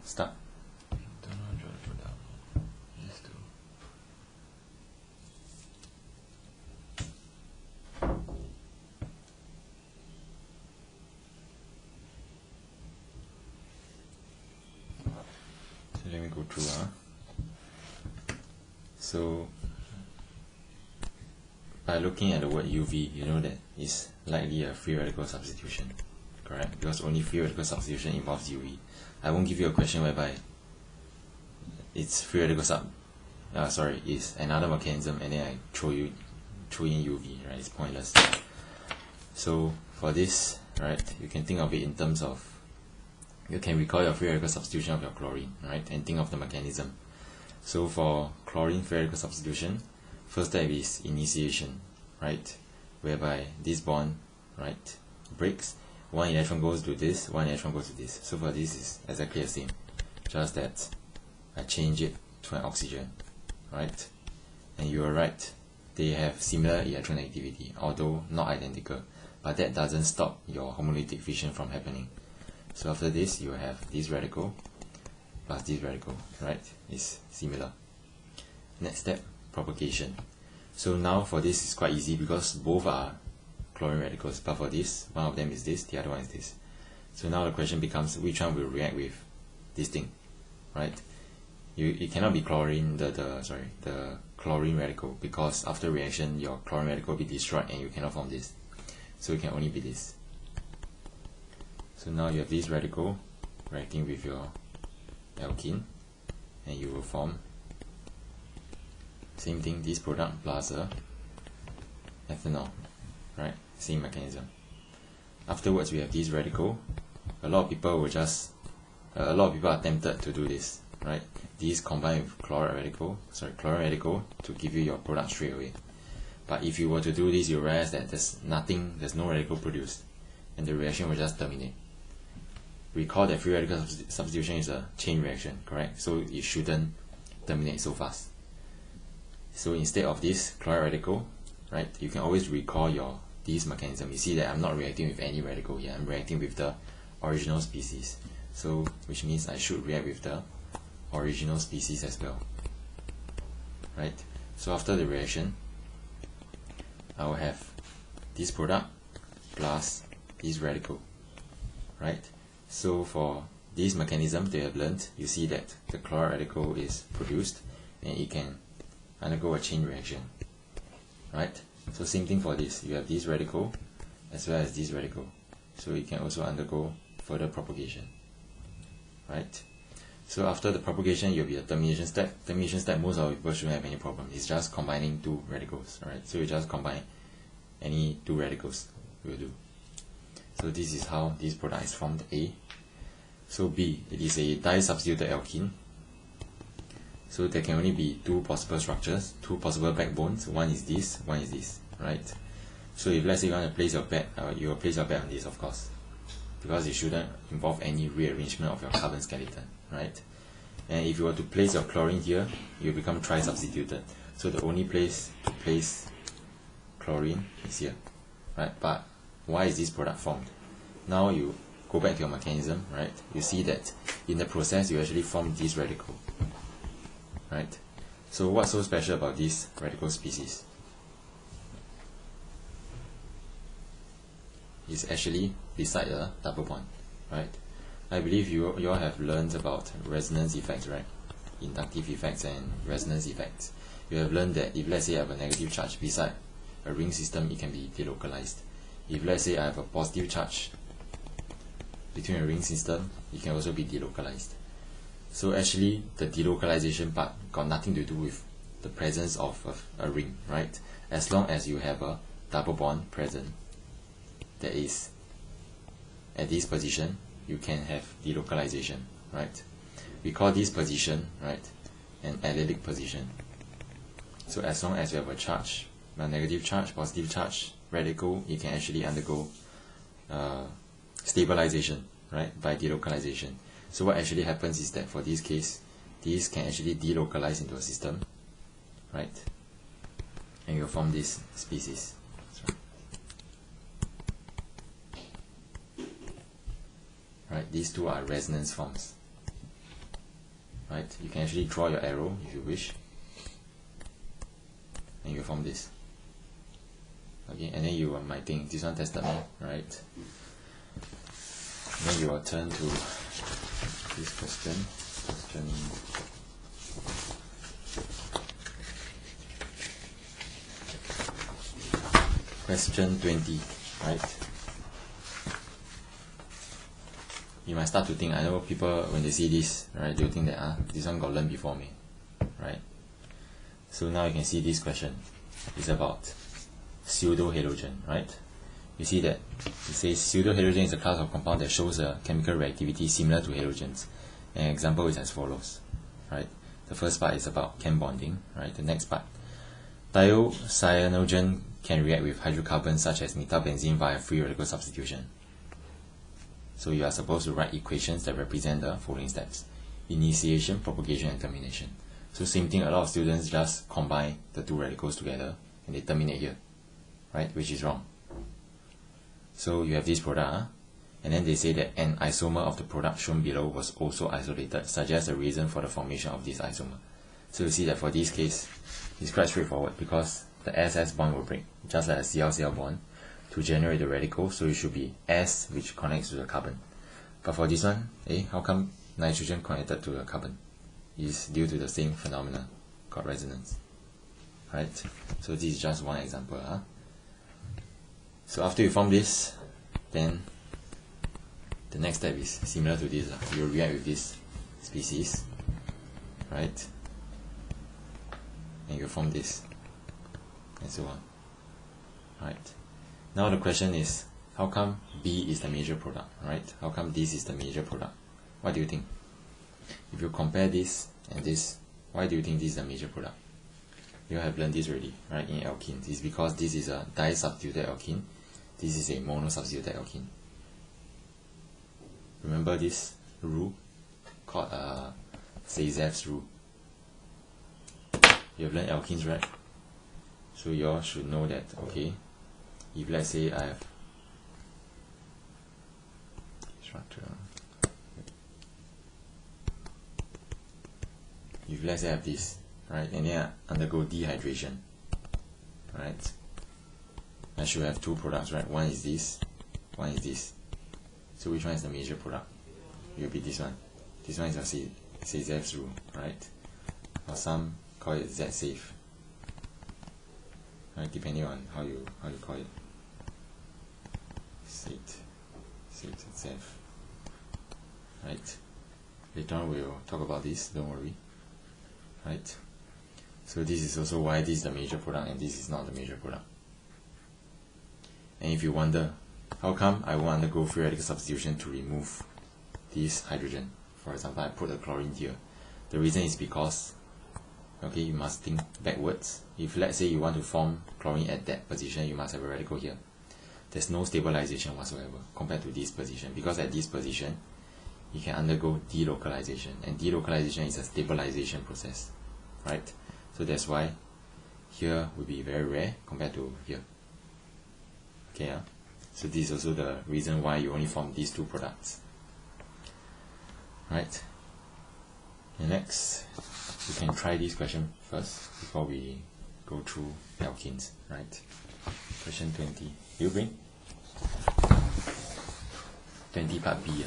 start. Don't know how to draw the product. These two. So let me go through. So by looking at the word UV, you know that it's likely a free radical substitution, correct? Because only free radical substitution involves UV. I won't give you a question whereby it's free radical is another mechanism and then I throw in UV, right? It's pointless. So for this, right, you can think of it in terms of, you can recall your free radical substitution of your chlorine, right, and think of the mechanism. So for chlorine free radical substitution, first step is initiation, right, whereby this bond, right, breaks. One electron goes to this, one electron goes to this. So for this is exactly the same, just that I change it to an oxygen, right? And you are right, they have similar electronegativity, although not identical, but that doesn't stop your homolytic fission from happening. So after this, you have this radical plus this radical, right? It's similar. Next step, propagation. So now for this is quite easy because both are chlorine radicals, but for this, one of them is this, the other one is this. So now the question becomes, which one will react with this thing, right? It cannot be chlorine, the chlorine radical, because after reaction your chlorine radical will be destroyed and you cannot form this. So it can only be this. So now you have this radical reacting with your alkene, and you will form same thing, this product plus a ethanol, right? Same mechanism. Afterwards we have this radical. A lot of people are tempted to do this, right? These combine with chlorine radical to give you your product straight away. But if you were to do this, you realize that there's no radical produced, and the reaction will just terminate. Recall that free radical substitution is a chain reaction, correct? So it shouldn't terminate so fast. So instead of this chloride radical, right, you can always recall this mechanism. You see that I'm not reacting with any radical here, I'm reacting with the original species. So which means I should react with the original species as well, right? So after the reaction, I will have this product plus this radical, right? So for this mechanism they have learned, you see that the chloride radical is produced and it can undergo a chain reaction, right? So same thing for this, you have this radical as well as this radical, so it can also undergo further propagation, right? So after the propagation, you'll be a termination step. Termination step, most of people shouldn't have any problem. It's just combining two radicals, right? So you just combine any two radicals, will do. So this is how this product is formed, A. So B, it is a di-substituted alkene. So there can only be two possible structures, two possible backbones. One is this, right? So if let's say you want to place your bet, you will place your bet on this, of course, because it shouldn't involve any rearrangement of your carbon skeleton, right? And if you were to place your chlorine here, you become tri-substituted. So the only place to place chlorine is here, right? But why is this product formed? Now you go back to your mechanism, right? You see that in the process you actually form this radical, right? So what's so special about this radical species? It's actually beside a double bond, right? I believe you all have learned about resonance effects, right? Inductive effects and resonance effects. You have learned that if let's say I have a negative charge beside a ring system, it can be delocalized. If let's say I have a positive charge between a ring system, it can also be delocalized. So actually the delocalization part got nothing to do with the presence of a ring, right? As long as you have a double bond present that is at this position, you can have delocalization, right? We call this position, right, an allylic position. So as long as you have a charge, a negative charge, positive charge, radical, it can actually undergo stabilization, right, by delocalization. So what actually happens is that for this case, these can actually delocalize into a system, right, and you'll form this species. Right, these two are resonance forms. right? You can actually draw your arrow if you wish, and you form this. Okay, and then you might think this one tested me, right? Then you will turn to this question. Question 20, right? You might start to think, I know people, when they see this, right, they'll think that, this one got learned before me, right? So now you can see this question is about pseudo-halogen, right? You see that it says pseudo-halogen is a class of compound that shows a chemical reactivity similar to halogens. An example is as follows, right? The first part is about chem bonding, right? The next part, thiocyanogen can react with hydrocarbons such as metabenzene via free radical substitution. So you are supposed to write equations that represent the following steps: initiation, propagation, and termination. So same thing, a lot of students just combine the two radicals together and they terminate here, right? Which is wrong. So you have this product, and then they say that an isomer of the product shown below was also isolated, suggests a reason for the formation of this isomer. So you see that for this case, it's quite straightforward because the SS bond will break, just like a Cl-Cl bond, to generate the radical, so it should be S which connects to the carbon. But for this one, how come nitrogen connected to the carbon? Is due to the same phenomena called resonance, right? So this is just one example. So after you form this, then the next step is similar to this. You react with this species, right? And you form this, and so on, right? Now the question is, how come B is the major product, right? How come this is the major product? What do you think? If you compare this and this, why do you think this is the major product? You have learned this already, right, in alkenes. It's because this is a disubstituted alkene, this is a monosubstituted alkene. Remember this rule called Sayzeff's rule? You have learned alkenes, right? So you all should know that, okay, if let's say I have structure, if let's say I have this, right, and then I undergo dehydration, right, I should have two products, right? One is this, one is this. So which one is the major product? It will be this one. This one is your Sayzeff's rule, right? Or some call it Z-safe, right? Depending on how you call it. Safe, right? Later on we'll talk about this. Don't worry, right? So this is also why this is the major product and this is not the major product. And if you wonder, how come I won't undergo free radical substitution to remove this hydrogen? For example, I put a chlorine here. The reason is because, okay, you must think backwards. If let's say you want to form chlorine at that position, you must have a radical here. There's no stabilization whatsoever compared to this position, because at this position you can undergo delocalization, and delocalization is a stabilization process, right? So that's why here will be very rare compared to here. Okay, so this is also the reason why you only form these two products, right? And next, you can try this question first before we go through alkenes, right? Question 20. You bring 20 part B.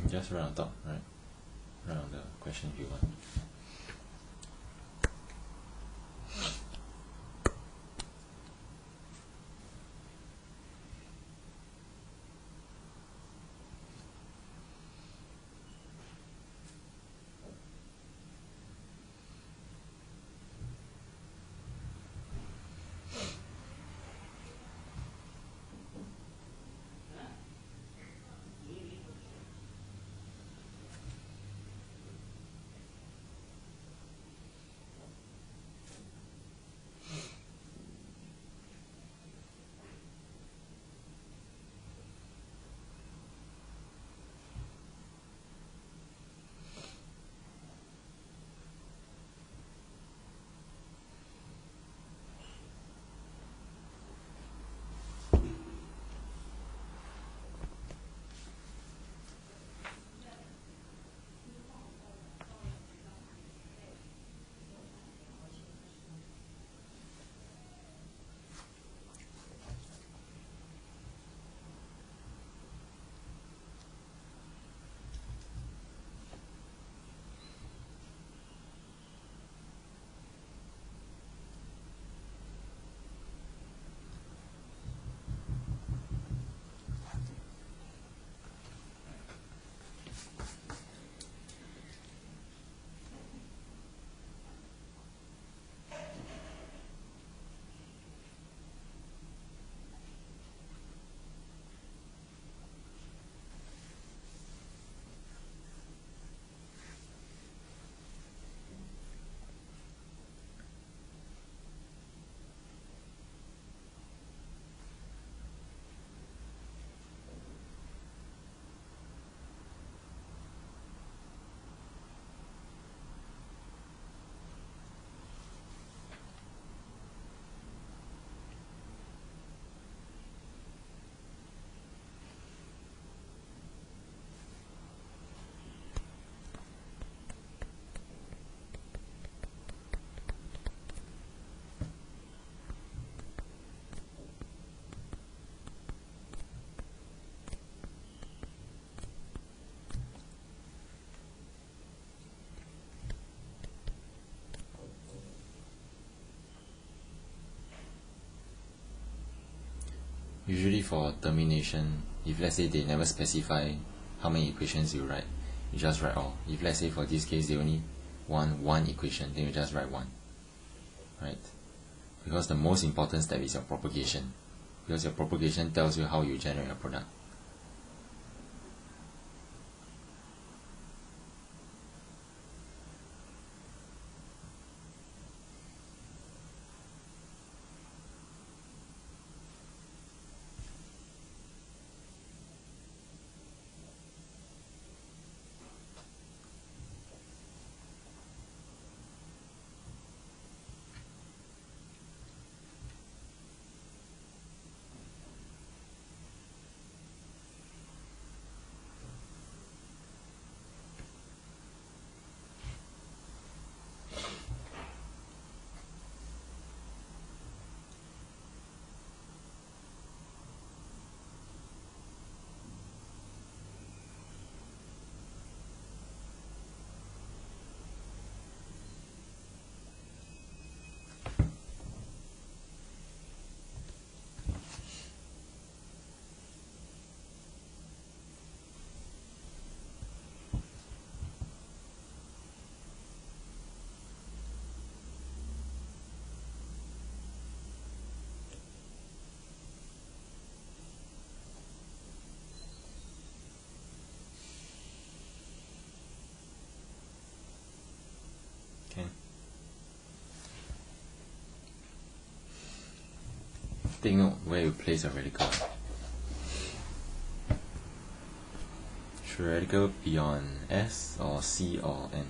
Just write on top, right? Write on the question if you want. Usually for termination, if let's say they never specify how many equations you write, you just write all. If let's say for this case they only want one equation, then you just write one. Right? Because the most important step is your propagation. Because your propagation tells you how you generate a product. Okay. Take note where you place a radical. Should radical be on S or C or N?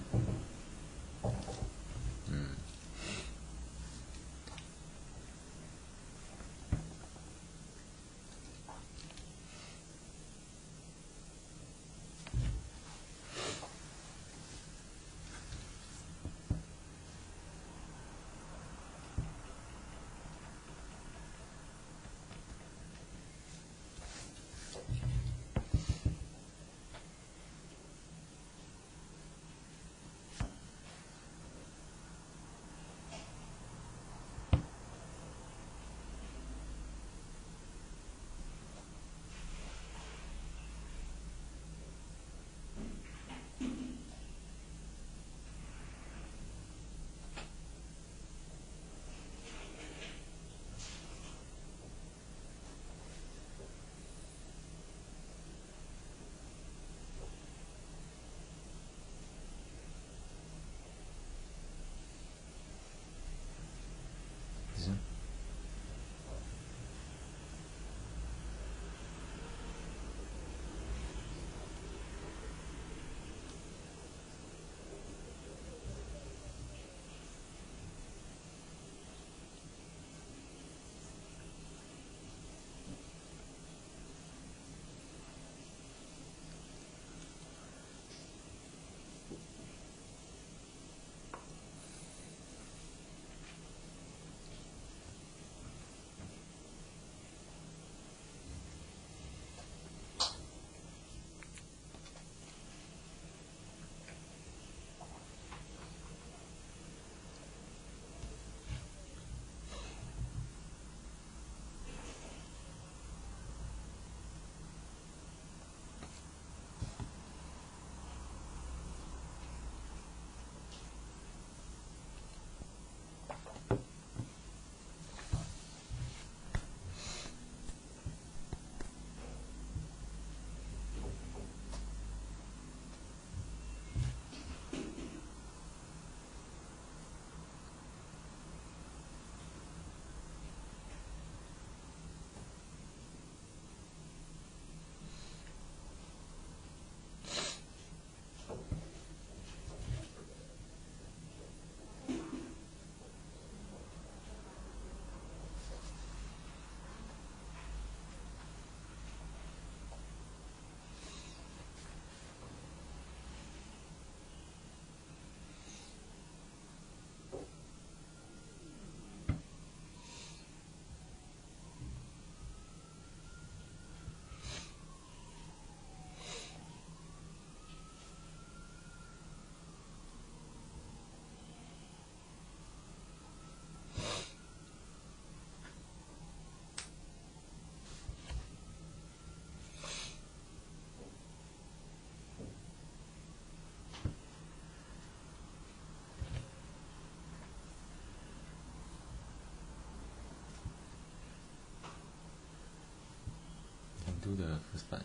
do the first part.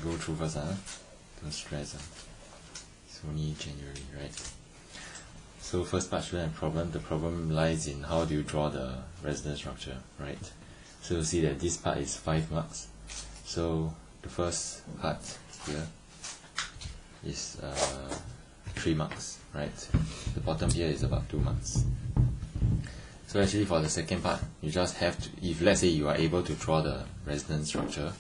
Go through first, don't stress. It's only January, right? So first part, student problem. The problem lies in how do you draw the resonance structure, right? So you see that this part is 5 marks. So the first part here is 3 marks, right? The bottom here is about 2 marks. So actually for the second part, you just have to, if let's say you are able to draw the resonance structure,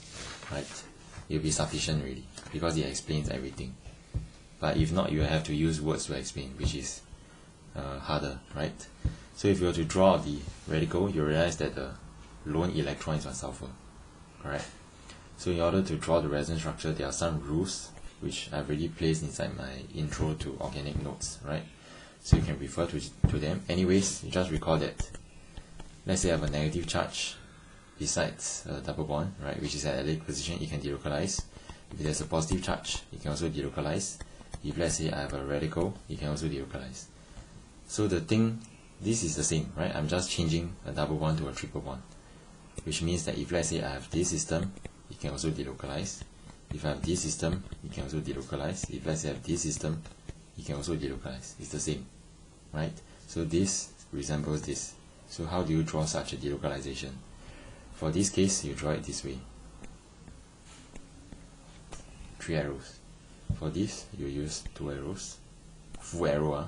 right, it'll be sufficient already, because it explains everything. But if not, you have to use words to explain, which is harder, right? So if you were to draw the radical, you realize that the lone electron is on sulfur, correct? So in order to draw the resonance structure, there are some rules which I've already placed inside my intro to organic notes, right? So you can refer to them. Anyways, you just recall that, let's say I have a negative charge besides a double bond, right, which is at allelic position, it can delocalize. If there's a positive charge, it can also delocalize. If let's say I have a radical, it can also delocalize. So the thing, this is the same, right? I'm just changing a double bond to a triple bond, which means that if let's say I have this system, it can also delocalize. If I have this system, it can also delocalize. If let's say I have this system, it can also delocalize. It's the same, right? So this resembles this. So how do you draw such a delocalization? For this case, you draw it this way. 3 arrows. For this, you use 2 arrows. Full arrow.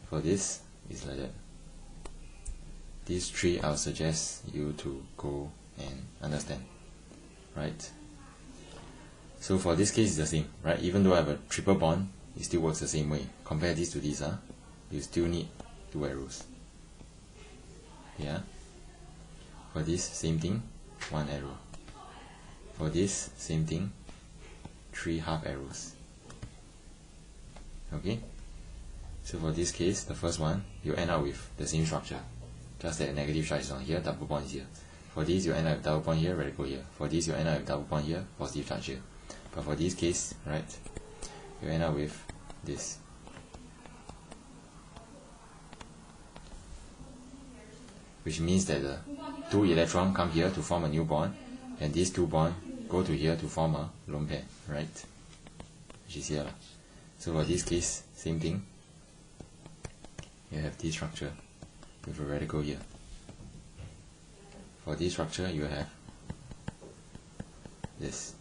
For this, it's like that. These 3, I'll suggest you to go and understand, right? So for this case, it's the same, right? Even though I have a triple bond, it still works the same way. Compare this to this, you still need 2 arrows. Yeah. For this, same thing, 1 arrow. For this, same thing, 3 half arrows. Okay? So for this case, the first one, you end up with the same structure. Just that negative charge is on here, double bond is here. For this, you end up with double bond here, radical here. For this, you end up with double bond here, positive charge here. But for this case, right, you end up with this. Which means that the 2 electrons come here to form a new bond, and these 2 bonds go to here to form a lone pair, right? Which is here. So for this case, same thing. You have this structure with a radical here. For this structure, you have this.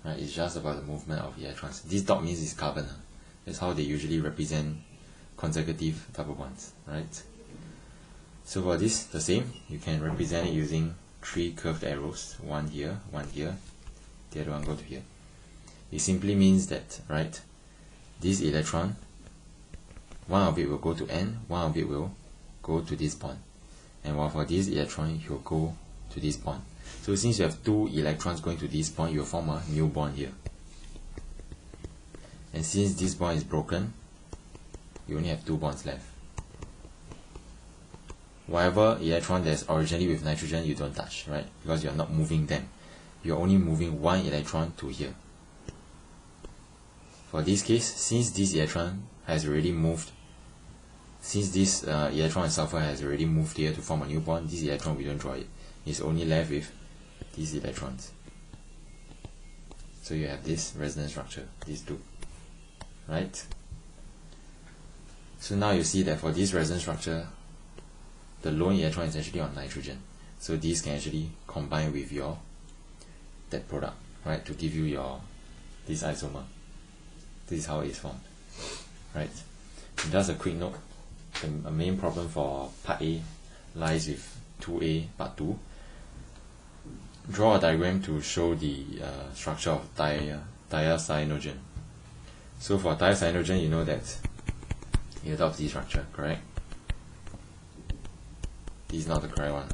Right, it's just about the movement of electrons. This dot means it's carbon. That's how they usually represent consecutive double bonds, right? So for this, the same. You can represent it using 3 curved arrows. 1 here, 1 here. The other one go to here. It simply means that, right, this electron, one of it will go to N, one of it will go to this bond. And while for this electron, it will go to this bond. So since you have 2 electrons going to this bond, you will form a new bond here. And since this bond is broken, you only have 2 bonds left. Whatever electron that's originally with nitrogen, you don't touch, right? Because you're not moving them. You're only moving 1 electron to here. For this case, since this electron has already moved, since this electron in sulfur has already moved here to form a new bond, this electron we don't draw it. It's only left with these electrons. So you have this resonance structure, these two, right? So now you see that for this resonance structure, the lone electron is actually on nitrogen. So these can actually combine with your that product, right, to give you your this isomer. This is how it is formed, right? And just a quick note, the main problem for part A lies with 2A part 2. Draw a diagram to show the structure of thiacyanogen. So for thiacyanogen, you know that it adopts this structure, correct? This is not the correct one.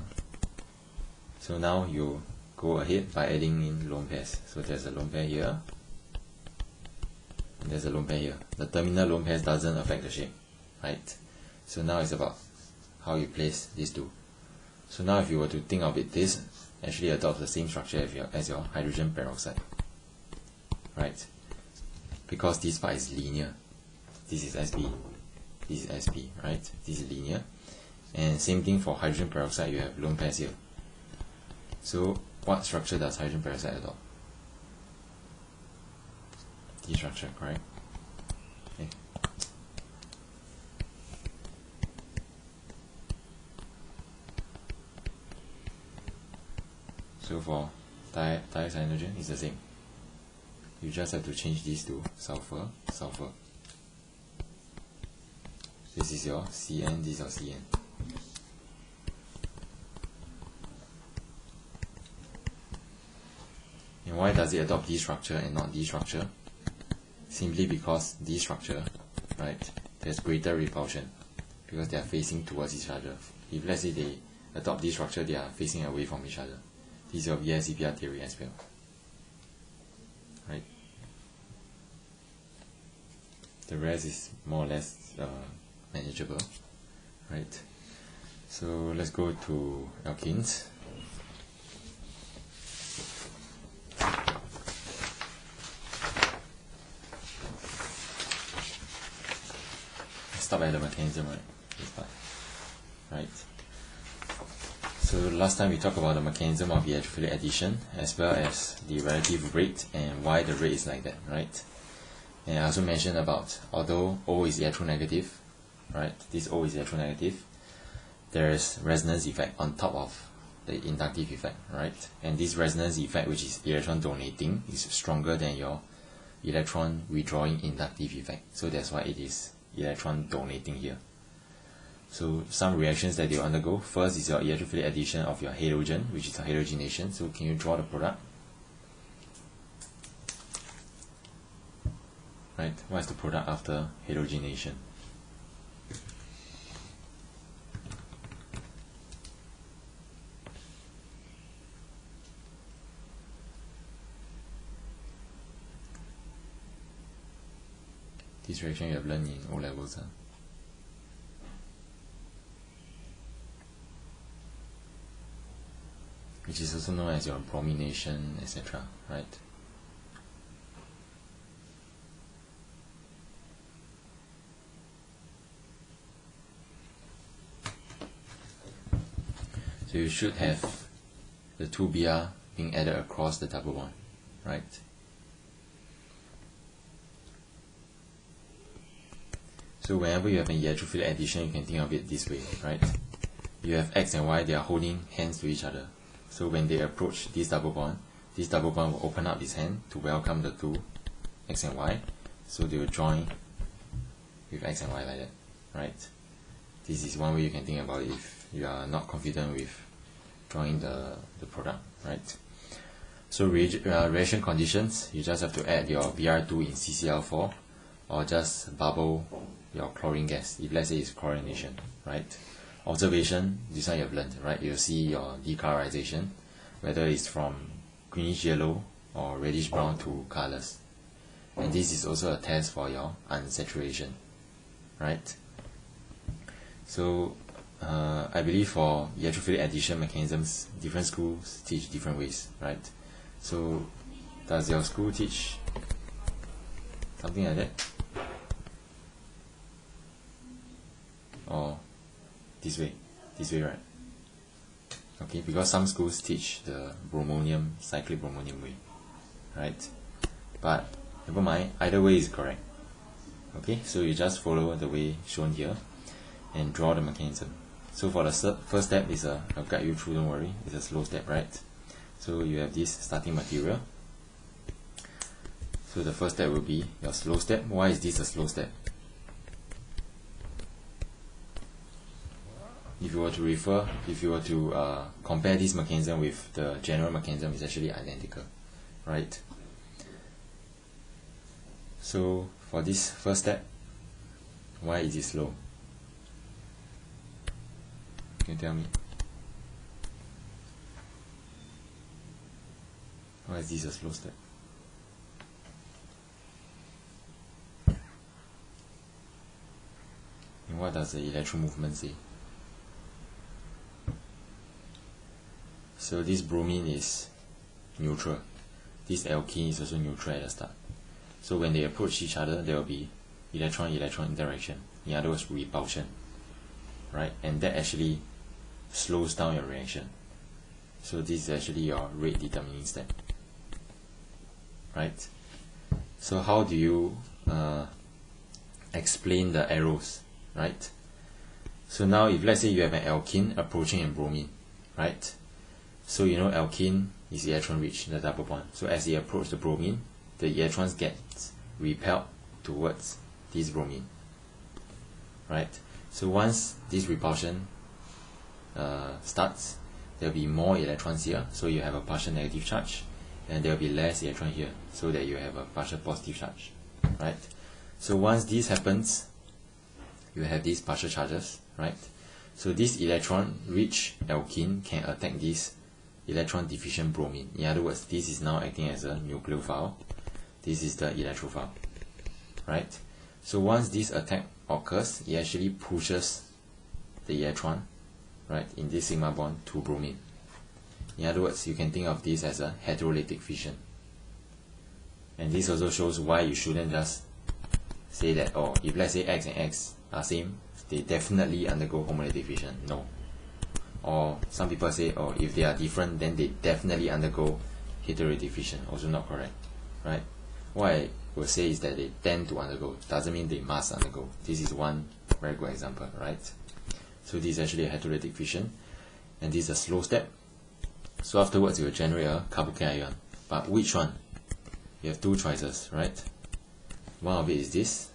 So now you go ahead by adding in lone pairs. So there's a lone pair here, and there's a lone pair here. The terminal lone pairs doesn't affect the shape, right? So now it's about how you place these two. So now if you were to think of it, this actually adopts the same structure as your hydrogen peroxide, right? Because this part is linear. This is Sp, this is Sp, right? This is linear. And same thing for hydrogen peroxide, you have lone pairs here. So what structure does hydrogen peroxide adopt? This structure, correct? Okay. So for thiacyanogen, it's the same. You just have to change these to sulfur, sulfur. This is your Cn, this is your Cn. And why does it adopt this structure and not this structure? Simply because this structure, right, there's greater repulsion because they are facing towards each other. If let's say they adopt this structure, they are facing away from each other. This is your VSEPR theory as well, right? The rest is more or less manageable, right? So let's go to alkenes. Stop at the mechanism, right? This part, right? So last time we talked about the mechanism of electrophilic addition as well as the relative rate and why the rate is like that, right? And I also mentioned about, although O is electronegative, right? This O is electronegative, there is resonance effect on top of the inductive effect, right? And this resonance effect, which is electron donating, is stronger than your electron withdrawing inductive effect. So that's why it is electron donating here. So some reactions that you undergo, first is your electrophilic addition of your halogen, which is a halogenation. So can you draw the product? Right, what is the product after halogenation? This reaction you have learned in O levels. Which is also known as your bromination, etc. Right? So you should have the 2Br being added across the double bond, right? So whenever you have an electrophilic addition, you can think of it this way, right? You have X and Y, they are holding hands to each other. So when they approach this double bond will open up its hand to welcome the two X and Y. So they will join with X and Y like that, right? This is one way you can think about it if you are not confident with drawing the product, right? So reaction conditions, you just have to add your Br2 in CCl4 or just bubble your chlorine gas if let's say it's chlorination, right? observation, this one you have learned, right? You'll see your decolorization, whether it's from greenish yellow or reddish brown to colors. And this is also a test for your unsaturation, right? So I believe for electrophilic addition mechanisms, different schools teach different ways, right? So does your school teach something like that? Or this way, right? Okay, because some schools teach the bromonium, cyclic bromonium way, right? But never mind, either way is correct. Okay, so you just follow the way shown here and draw the mechanism. So for the first step is I'll guide you through, don't worry, it's a slow step, right? So you have this starting material. So the first step will be your slow step. Why is this a slow step? If you were to compare this mechanism with the general mechanism, it's actually identical, right? So for this first step, why is it slow? Can you tell me? Why is this a slow step? And what does the electron movement say? So this bromine is neutral. This alkene is also neutral at the start. So when they approach each other, there will be electron-electron interaction. In other words, repulsion, right? And that actually slows down your reaction. So this is actually your rate determining step, right? So how do you explain the arrows, right? So now if let's say you have an alkene approaching a bromine, right? So you know alkene is electron rich, the double bond. So as they approach the bromine, the electrons get repelled towards this bromine, right? So once this repulsion starts, there will be more electrons here, so you have a partial negative charge, and there will be less electron here, so that you have a partial positive charge, right? So once this happens, you have these partial charges, right? So this electron rich alkene can attack this electron deficient bromine. In other words, this is now acting as a nucleophile. This is the electrophile, right? So once this attack occurs, it actually pushes the electron, right, in this sigma bond to bromine. In other words, you can think of this as a heterolytic fission. And this also shows why you shouldn't just say that, oh, if let's say X and X are same, they definitely undergo homolytic fission. No. Or some people say, oh, if they are different, then they definitely undergo heterolytic fission. Also not correct, right? What I will say is that they tend to undergo. Doesn't mean they must undergo. This is one very good example, right? So this is actually a heterolytic fission, and this is a slow step. So afterwards, you will generate a carbocation ion. But which one? You have two choices, right? One of it is this,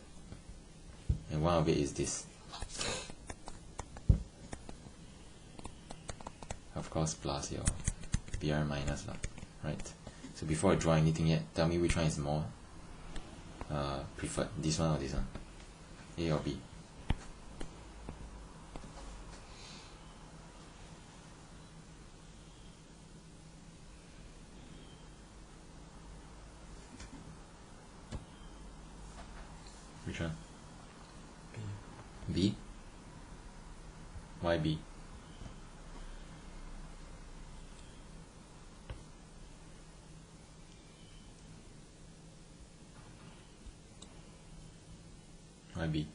and one of it is this. Of course, plus your Br minus, right? So before I draw anything yet, tell me which one is more preferred, this one or this one? A or B? Which one? B. B? Why B? Why B?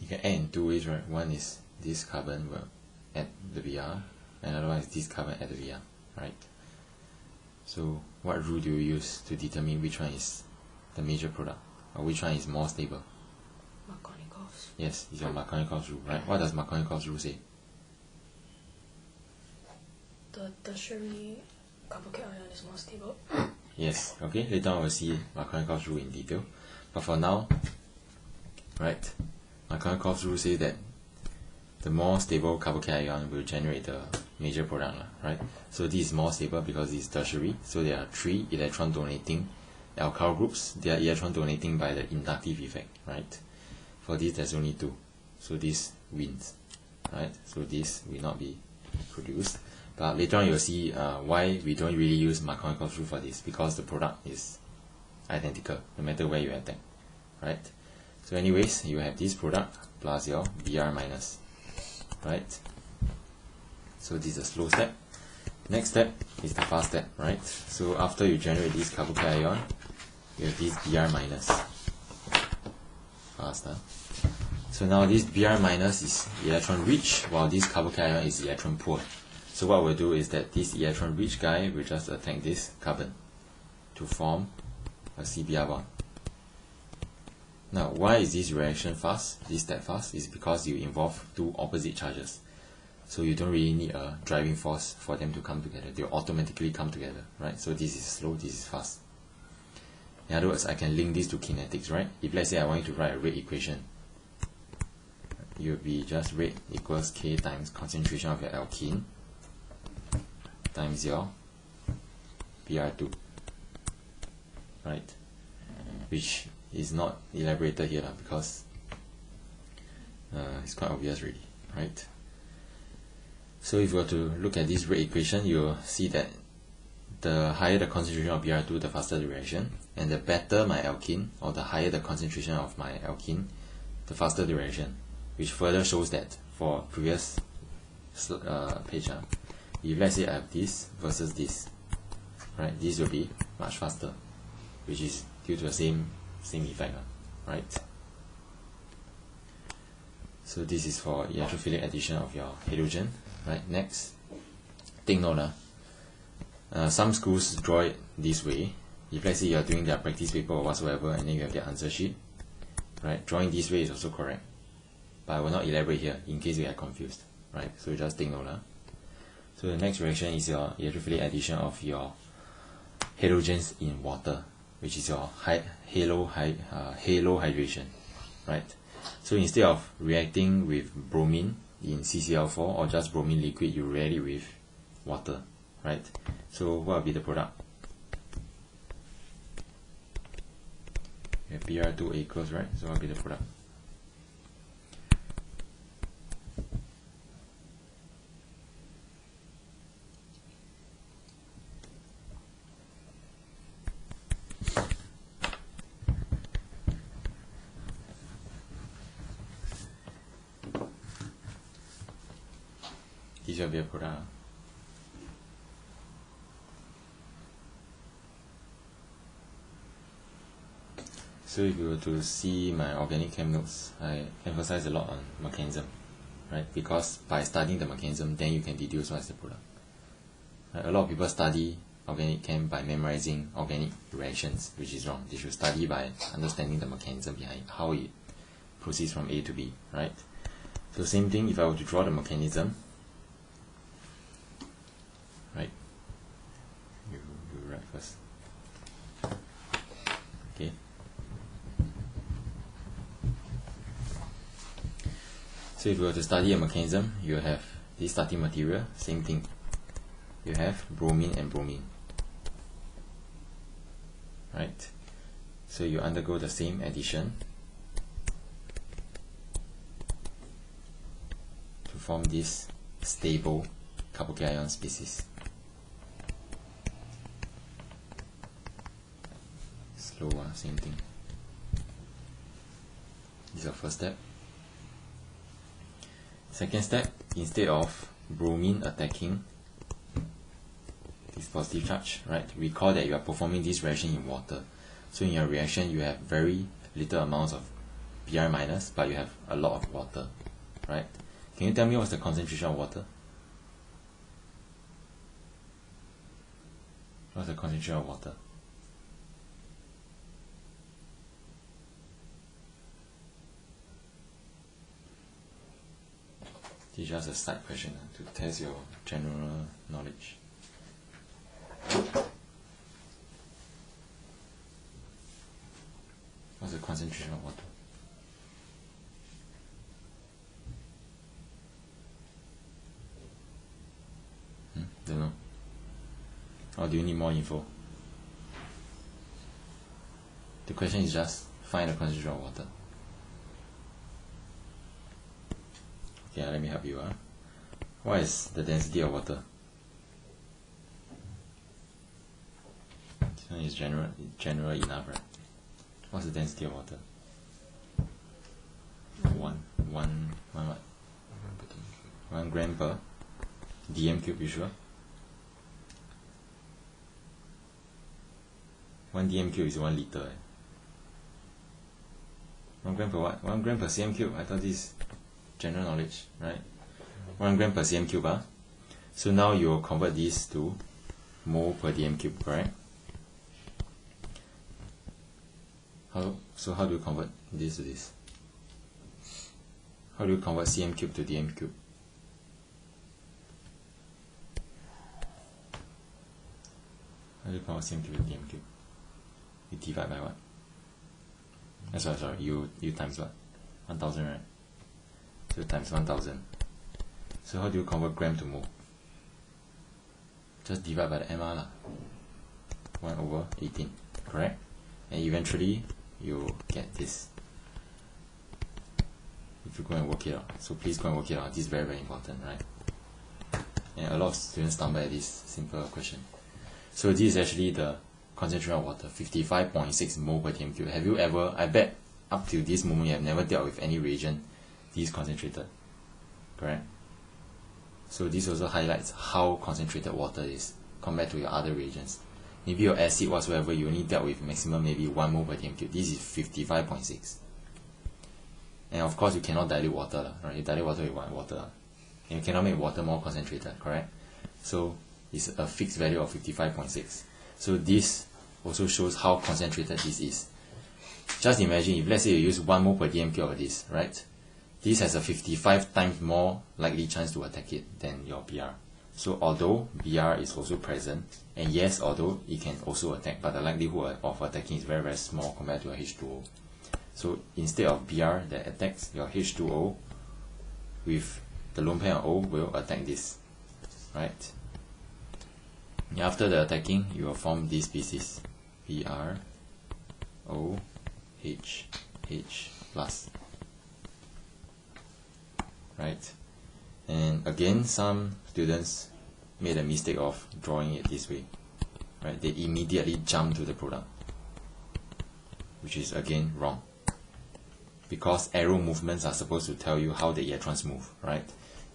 You can add in two ways, right? One is this carbon will add the Br, and another one is this carbon add the Br, right? So what rule do you use to determine which one is the major product, or which one is more stable? Markovnikov's. Yes, it's your Markovnikov's rule, right? What does Markovnikov's rule say? The tertiary carbocation ion is more stable. Yes, okay, later on we'll see Markovnikov's rule in detail. But for now, right, Markovnikov's rule says that the more stable carbocation ion will generate the major product, right? So this is more stable because it's tertiary. So there are 3 electron donating alkyl groups. They are electron donating by the inductive effect, right? For this, there's only 2. So this wins, right? So this will not be produced. But later on, you'll see why we don't really use Markovnikov rule for this, because the product is identical no matter where you attack, right? So anyways, you have this product plus your Br minus, right? So this is a slow step. Next step is the fast step, right? So after you generate this carbocation ion, you have this Br minus. Faster. So now this Br minus is electron rich, while this carbocation ion is electron poor. So what we'll do is that this electron rich guy will just attack this carbon to form a CBr bond. Now, why is this reaction fast, this step fast? Is because you involve 2 opposite charges. So you don't really need a driving force for them to come together. They'll automatically come together, right? So this is slow, this is fast. In other words, I can link this to kinetics, right? If let's say I want you to write a rate equation, it will be just rate equals K times concentration of your alkene times your Br2, right? Which is not elaborated here because it's quite obvious already, right? So if you were to look at this rate equation, you'll see that the higher the concentration of Br2, the faster the reaction, and the better my alkene, or the higher the concentration of my alkene, the faster the reaction, which further shows that for previous page, if let's say I have this versus this, right, this will be much faster, which is due to the same effect, right? So this is for electrophilic addition of your hydrogen, right? Next, take note, some schools draw it this way. If let's say you are doing their practice paper or whatsoever, and then you have their answer sheet, right? Drawing this way is also correct, but I will not elaborate here in case you are confused, right? So just take note. So the next reaction is your electrophilic addition of your hydrogens in water, which is your halo hydration, right? So instead of reacting with bromine in CCl4 or just bromine liquid, you react it with water, right? So what will be the product? You have Br2 equals, right? So what will be the product? This will be a product. So if you were to see my organic chem notes, I emphasize a lot on mechanism, right? Because by studying the mechanism, then you can deduce what's the product. Right? A lot of people study organic chem by memorizing organic reactions, which is wrong. They should study by understanding the mechanism behind how it proceeds from A to B, right? So same thing, if I were to draw the mechanism, right? You write first. Okay. So if you were to study a mechanism, you have this starting material, same thing. You have bromine and bromine, right? So you undergo the same addition to form this stable carbocation species. Slow, same thing. This is our first step. Second step, instead of bromine attacking this positive charge, right? Recall that you are performing this reaction in water. So in your reaction, you have very little amounts of Br minus, but you have a lot of water, right? Can you tell me what's the concentration of water? What's the concentration of water? This is just a side question to test your general knowledge. What's the concentration of water? Or do you need more info? The question is just find the concentration of water. Okay, let me help you. What is the density of water? This one is general enough, right? What's the density of water? One what? 1 gram per dm cube, you sure? 1 dm cube is 1 liter. 1 gram per what? 1 gram per cm cube. I thought this is general knowledge, right? 1 gram per cm cube. So now you will convert this to mole per dm cube, correct? So how do you convert this to this? How do you convert cm cube to dm cube? How do you convert cm cube to dm cube? You divide by what? Sorry, you times what? 1000, right? So times 1000. So how do you convert gram to mole? Just divide by the MR lah. 1/18, correct? And eventually you get this. If you go and work it out. So please go and work it out. This is very, very important, right? And a lot of students stumble at this simple question. So this is actually the concentration of water, 55.6 mole per dm cube. Have you ever, I bet up till this moment you have never dealt with any reagent this concentrated, correct? So this also highlights how concentrated water is compared to your other reagents. Maybe your acid whatsoever, you only dealt with maximum maybe 1 mole per dm cube. This is 55.6. And of course you cannot dilute water, right? You dilute water with water. And you cannot make water more concentrated, correct? So it's a fixed value of 55.6. So this also shows how concentrated this is. Just imagine if let's say you use 1 mole per dm cube of this, right? This has a 55 times more likely chance to attack it than your Br. So although Br is also present, and yes, although it can also attack, but the likelihood of attacking is very, very small compared to a H2O. So instead of Br that attacks, your H2O with the lone pair of O will attack this, right? And after the attacking, you will form this species, Br, O, H, H plus, right? And again, some students made a mistake of drawing it this way, right? They immediately jump to the product, which is again wrong, because arrow movements are supposed to tell you how the electrons move, right?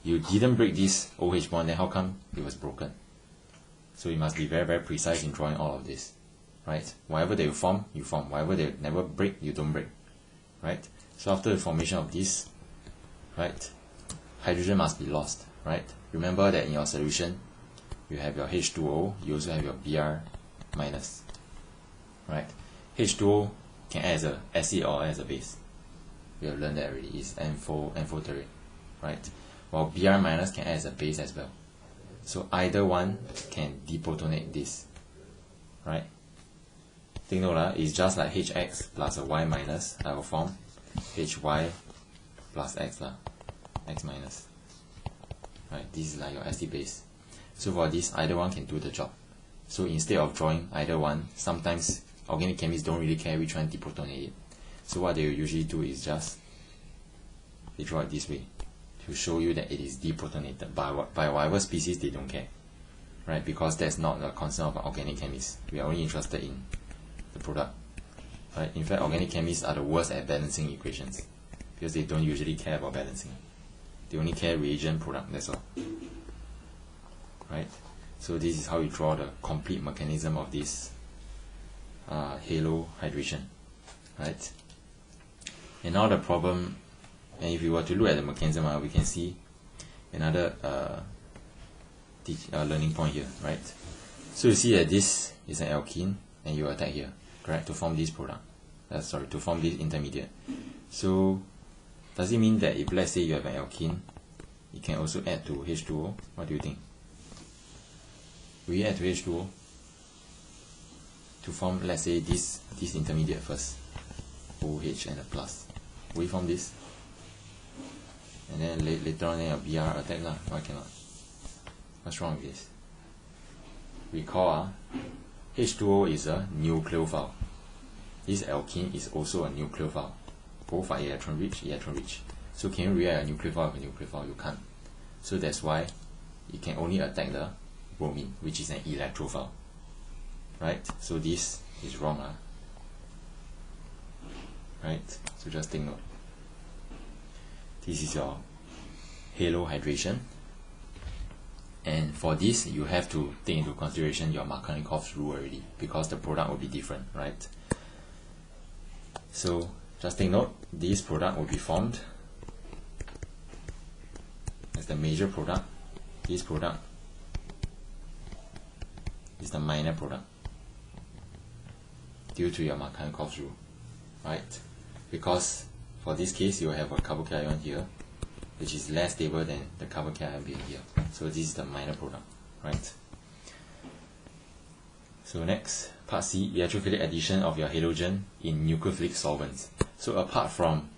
You didn't break this OH bond, then how come it was broken? So you must be very, very precise in drawing all of this, right? Whatever they form, you form. Whatever they never break, you don't break, right? So after the formation of this, right, hydrogen must be lost, right? Remember that in your solution, you have your H2O, you also have your Br minus, right? H2O can act as an acid or as a base. We have learned that already. It's amphoterate, right? While Br minus can act as a base as well. So either one can deprotonate this, right? Take note, it's just like HX plus a Y minus. I will form HY plus X, X minus. Right, this is like your acid base. So for this, either one can do the job. So instead of drawing either one, sometimes organic chemists don't really care which one deprotonate it. So what they usually do is just they draw it this way to show you that it is deprotonated by whatever species. They don't care, right? Because that's not the concern of organic chemists. We are only interested in the product, right? In fact, organic chemists are the worst at balancing equations because they don't usually care about balancing. They only care reagent product, that's all, right? So this is how you draw the complete mechanism of this halo hydration, right? And now the problem, and if you were to look at the mechanism, we can see another learning point here, right? So you see that this is an alkene, and you attack here, correct, to form this product. To form this intermediate. So does it mean that if let's say you have an alkene, you can also add to H2O? What do you think? Will you add to H2O to form, let's say, this intermediate first, OH and a plus? Will you form this? And then later on, then your Br attack lah. Why cannot? What's wrong with this? recall H2O is a nucleophile. This alkene is also a nucleophile. Both are electron rich. So can you react a nucleophile with a nucleophile? You can't. So that's why it can only attack the bromine, which is an electrophile. Right? So this is wrong. Right? So just take note. This is your halohydration. And for this, you have to take into consideration your Markovnikov's rule already, because the product will be different, right? So just take note, this product will be formed as the major product. This product is the minor product due to your Markovnikov's rule, right? Because for this case, you will have a carboxyl ion here, which is less stable than the carboxyl ion being here. So this is the minor product, right? So next, part C, electrophilic addition of your halogen in nucleophilic solvents. So apart from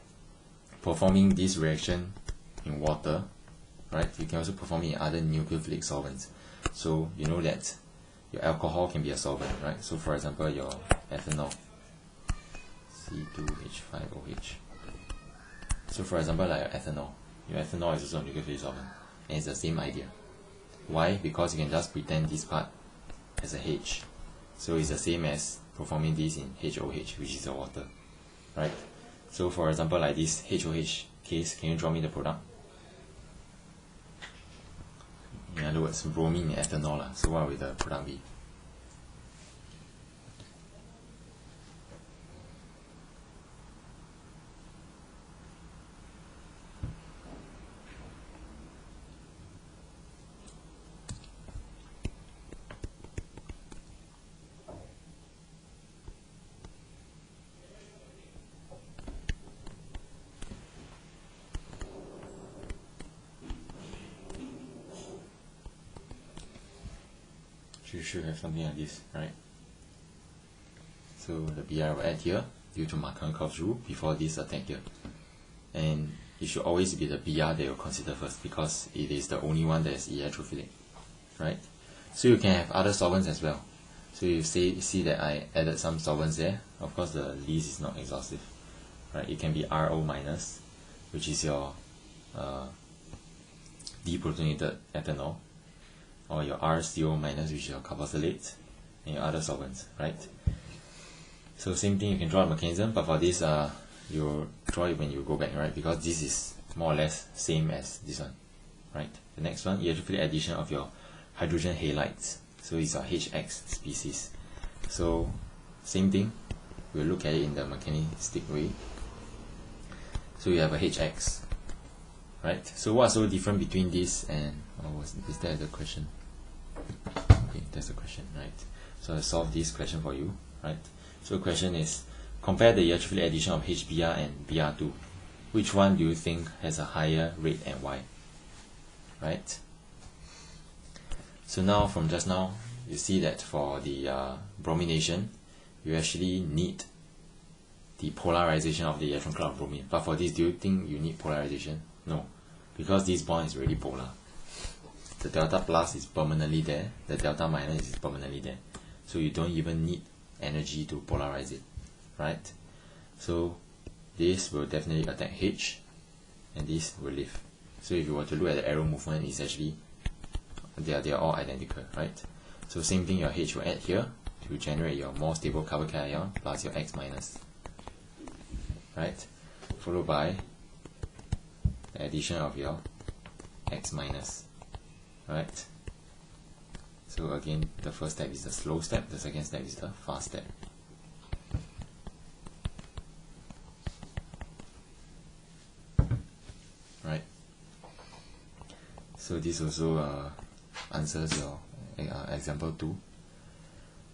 performing this reaction in water, right, you can also perform it in other nucleophilic solvents. So you know that your alcohol can be a solvent, right? So for example, your ethanol, C2H5OH. So for example, like your ethanol is also a nucleophilic solvent, and it's the same idea. Why? Because you can just pretend this part as a H. So it's the same as performing this in HOH, which is the water, right? So for example, like this HOH case, can you draw me the product? In other words, bromine and ethanol. So what will the product be? You should have something like this, right? So the Br will add here due to Markovnikov's rule before this attack here. And it should always be the Br that you consider first, because it is the only one that is electrophilic, right? So you can have other solvents as well. So you see that I added some solvents there. Of course, the list is not exhaustive, right? It can be RO minus, which is your deprotonated ethanol, or your RCO minus, which is your carboxylate, and your other solvents, right? So same thing, you can draw a mechanism, but for this, you draw it when you go back, right? Because this is more or less same as this one, right? The next one, electrophilic addition of your hydrogen halides. So it's a HX species. So same thing, we'll look at it in the mechanistic way. So you have a HX, right? So what's so different between this and, is that the question? Okay, that's the question, right? So I'll solve this question for you, right? So the question is, compare the electrophilic addition of HBr and Br2. Which one do you think has a higher rate and why? Right? So now, from just now, you see that for the bromination, you actually need the polarization of the electron cloud of bromine. But for this, do you think you need polarization? No, because this bond is already polar. The delta plus is permanently there, the delta minus is permanently there. So you don't even need energy to polarize it, right? So this will definitely attack H, and this will leave. So if you were to look at the arrow movement, it's actually, they are all identical, right? So same thing, your H will add here to generate your more stable carboxyl ion plus your X minus, right? Followed by the addition of your X minus, right? So again, the first step is the slow step, the second step is the fast step. Right? So this also answers your example 2.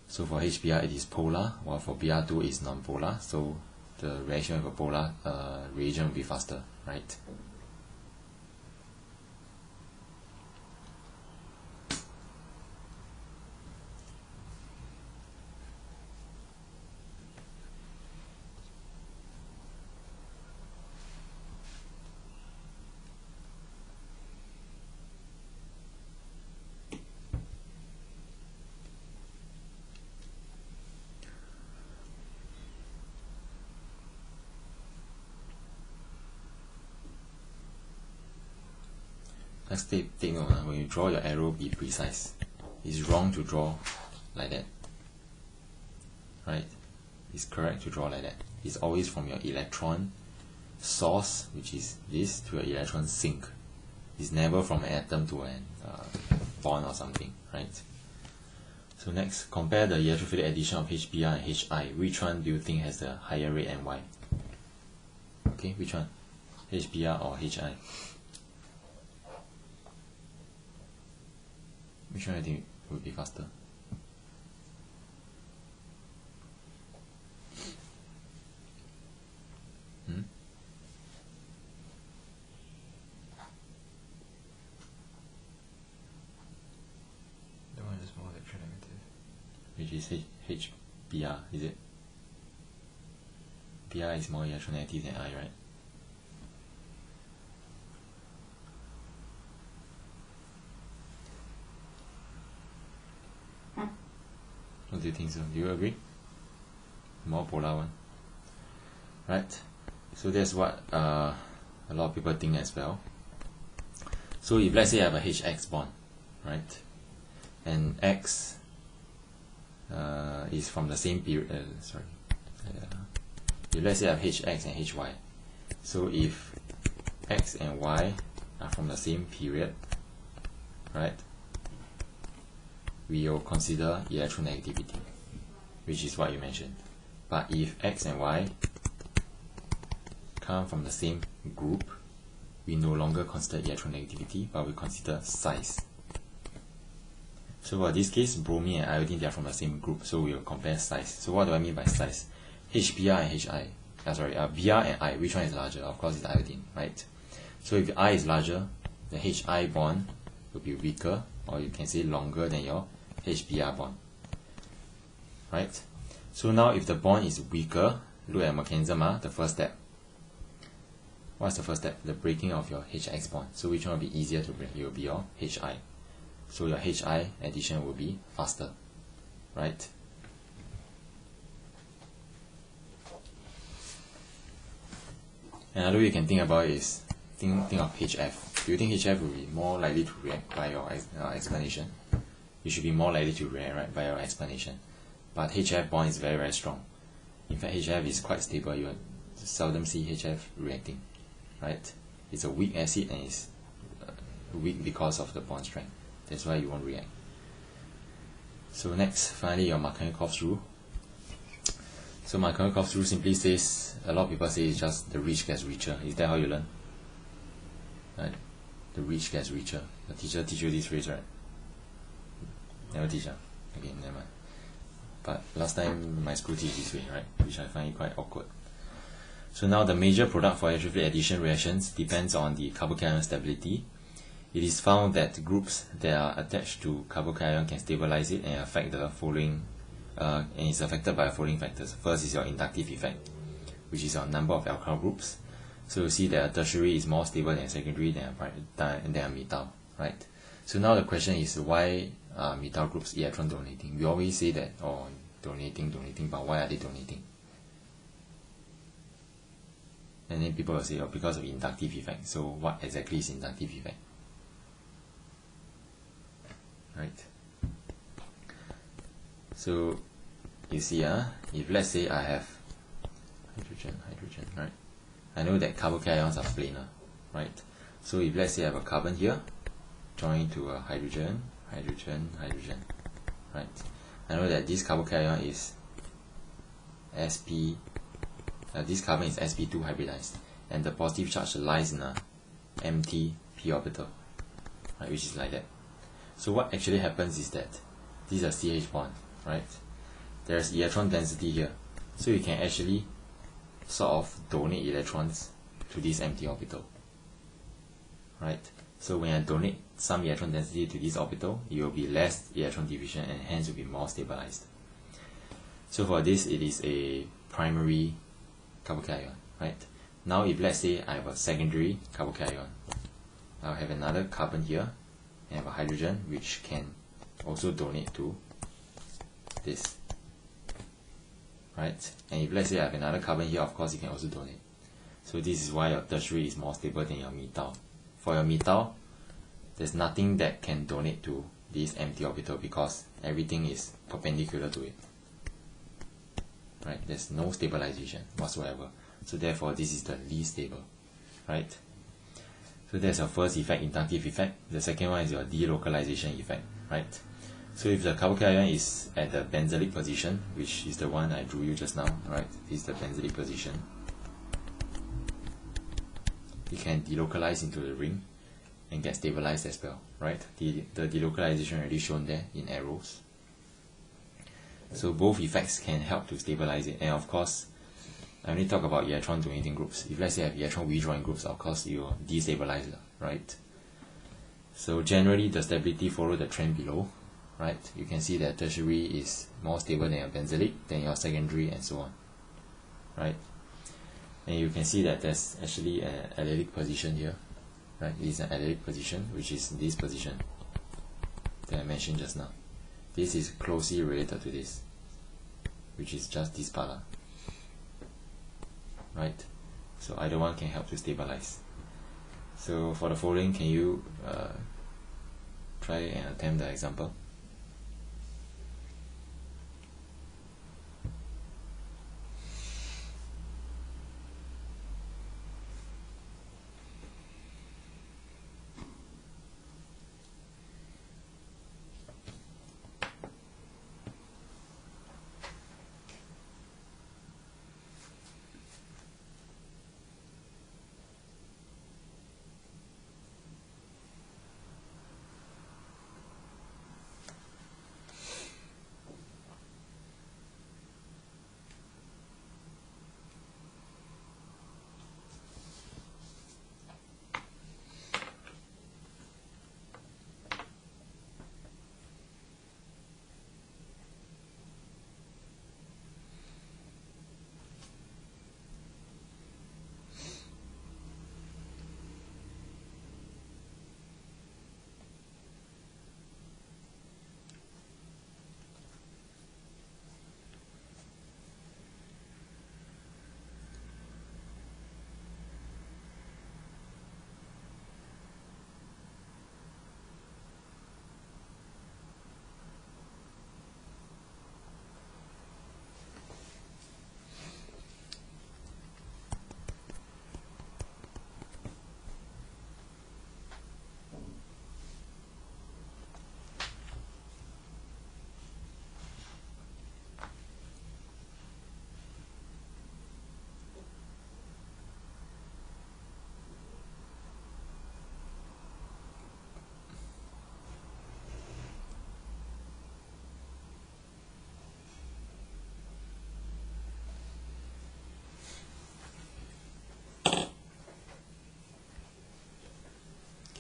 So for HBr it is polar, while for Br2 is non-polar, so the reaction with a polar reagent will be faster, right? let's take note, when you draw your arrow, be precise. It's wrong to draw like that, right? It's correct to draw like that. It's always from your electron source, which is this, to your electron sink. It's never from an atom to an bond or something, right? So next, compare the electrophilic addition of HBr and HI. Which one do you think has the higher rate and why? Okay, which one? HBr or HI? Which one do you think would be faster? The one is more electronegative. Which is HBr, is it? Br is more electronegative than I, right? What do you think so? Do you agree? More polar one. Right? So that's what a lot of people think as well. So if let's say I have a HX bond, right? And X is from the same period, if let's say I have HX and HY, so if X and Y are from the same period, right, we will consider electronegativity, which is what you mentioned. But if X and Y come from the same group, we no longer consider electronegativity, but we consider size. So for this case, bromine and iodine, they are from the same group, so we will compare size. So what do I mean by size? HBr and HI, Br and I, which one is larger? Of course it's iodine, right? So if I is larger, the HI bond will be weaker, or you can say longer than your HBr bond, right? So now if the bond is weaker, look at mechanism, the first step. What's the first step? The breaking of your HX bond. So which one will be easier to break? It will be your HI. So your HI addition will be faster, right? Another way you can think about it is think of HF. Do you think HF will be more likely to react by your explanation? You should be more likely to react, right, by your explanation. But HF bond is very, very strong. In fact, HF is quite stable. You seldom see HF reacting, right? It's a weak acid and it's weak because of the bond strength. That's why you won't react. So next, finally, your Markovnikov's rule. So Markovnikov's rule simply says, a lot of people say it's just the rich gets richer. Is that how you learn? Right? The rich gets richer. The teacher teach you this phrase, right? Never teach, okay, never mind. But last time my school teach this way, right? Which I find quite awkward. So now the major product for electrophilic addition reactions depends on the carbocation stability. It is found that groups that are attached to carbocation can stabilize it and affect the following, and is affected by the following factors. First is your inductive effect, which is your number of alkyl groups. So you see that a tertiary is more stable than a secondary than a methyl, right? So now the question is, why are methyl groups electron donating? We always say that, oh, donating, but why are they donating? And then people will say, oh, because of inductive effect. So what exactly is inductive effect? Right? So you see, if let's say I have hydrogen, right? I know that carbocations are planar, right? So if let's say I have a carbon here, joined to a hydrogen, right? I know that this carbocation is this carbon is sp2 hybridized, and the positive charge lies in a empty p orbital, right, which is like that. So what actually happens is that this is a CH bond, right? There's electron density here, so you can actually sort of donate electrons to this empty orbital, right? So when I donate some electron density to this orbital, it will be less electron division and hence will be more stabilized. So for this, it is a primary carbocation, right? Now if let's say I have a secondary carbocation, I'll have another carbon here and have a hydrogen which can also donate to this, right? And if let's say I have another carbon here, of course it can also donate. So this is why your tertiary is more stable than your methyl. For your methyl, there's nothing that can donate to this empty orbital because everything is perpendicular to it. Right? There's no stabilization whatsoever. So therefore, this is the least stable. Right? So that's your first effect, inductive effect. The second one is your delocalization effect. Right? So if the carboxylic ion is at the benzylic position, which is the one I drew you just now, right? This is the benzylic position. It can delocalize into the ring and get stabilized as well, right? The delocalization already shown there in arrows. So both effects can help to stabilize it. And of course, I only talk about electron donating groups. If let's say I have electron withdrawing groups, of course you will destabilize it, right? So generally the stability follow the trend below, right? You can see that tertiary is more stable than your benzylic, than your secondary, and so on, right? And you can see that there's actually an allylic position here, right? This is an allylic position, which is this position that I mentioned just now. This is closely related to this, which is just this part, right? So either one can help to stabilize. So for the following, can you try and attempt the example?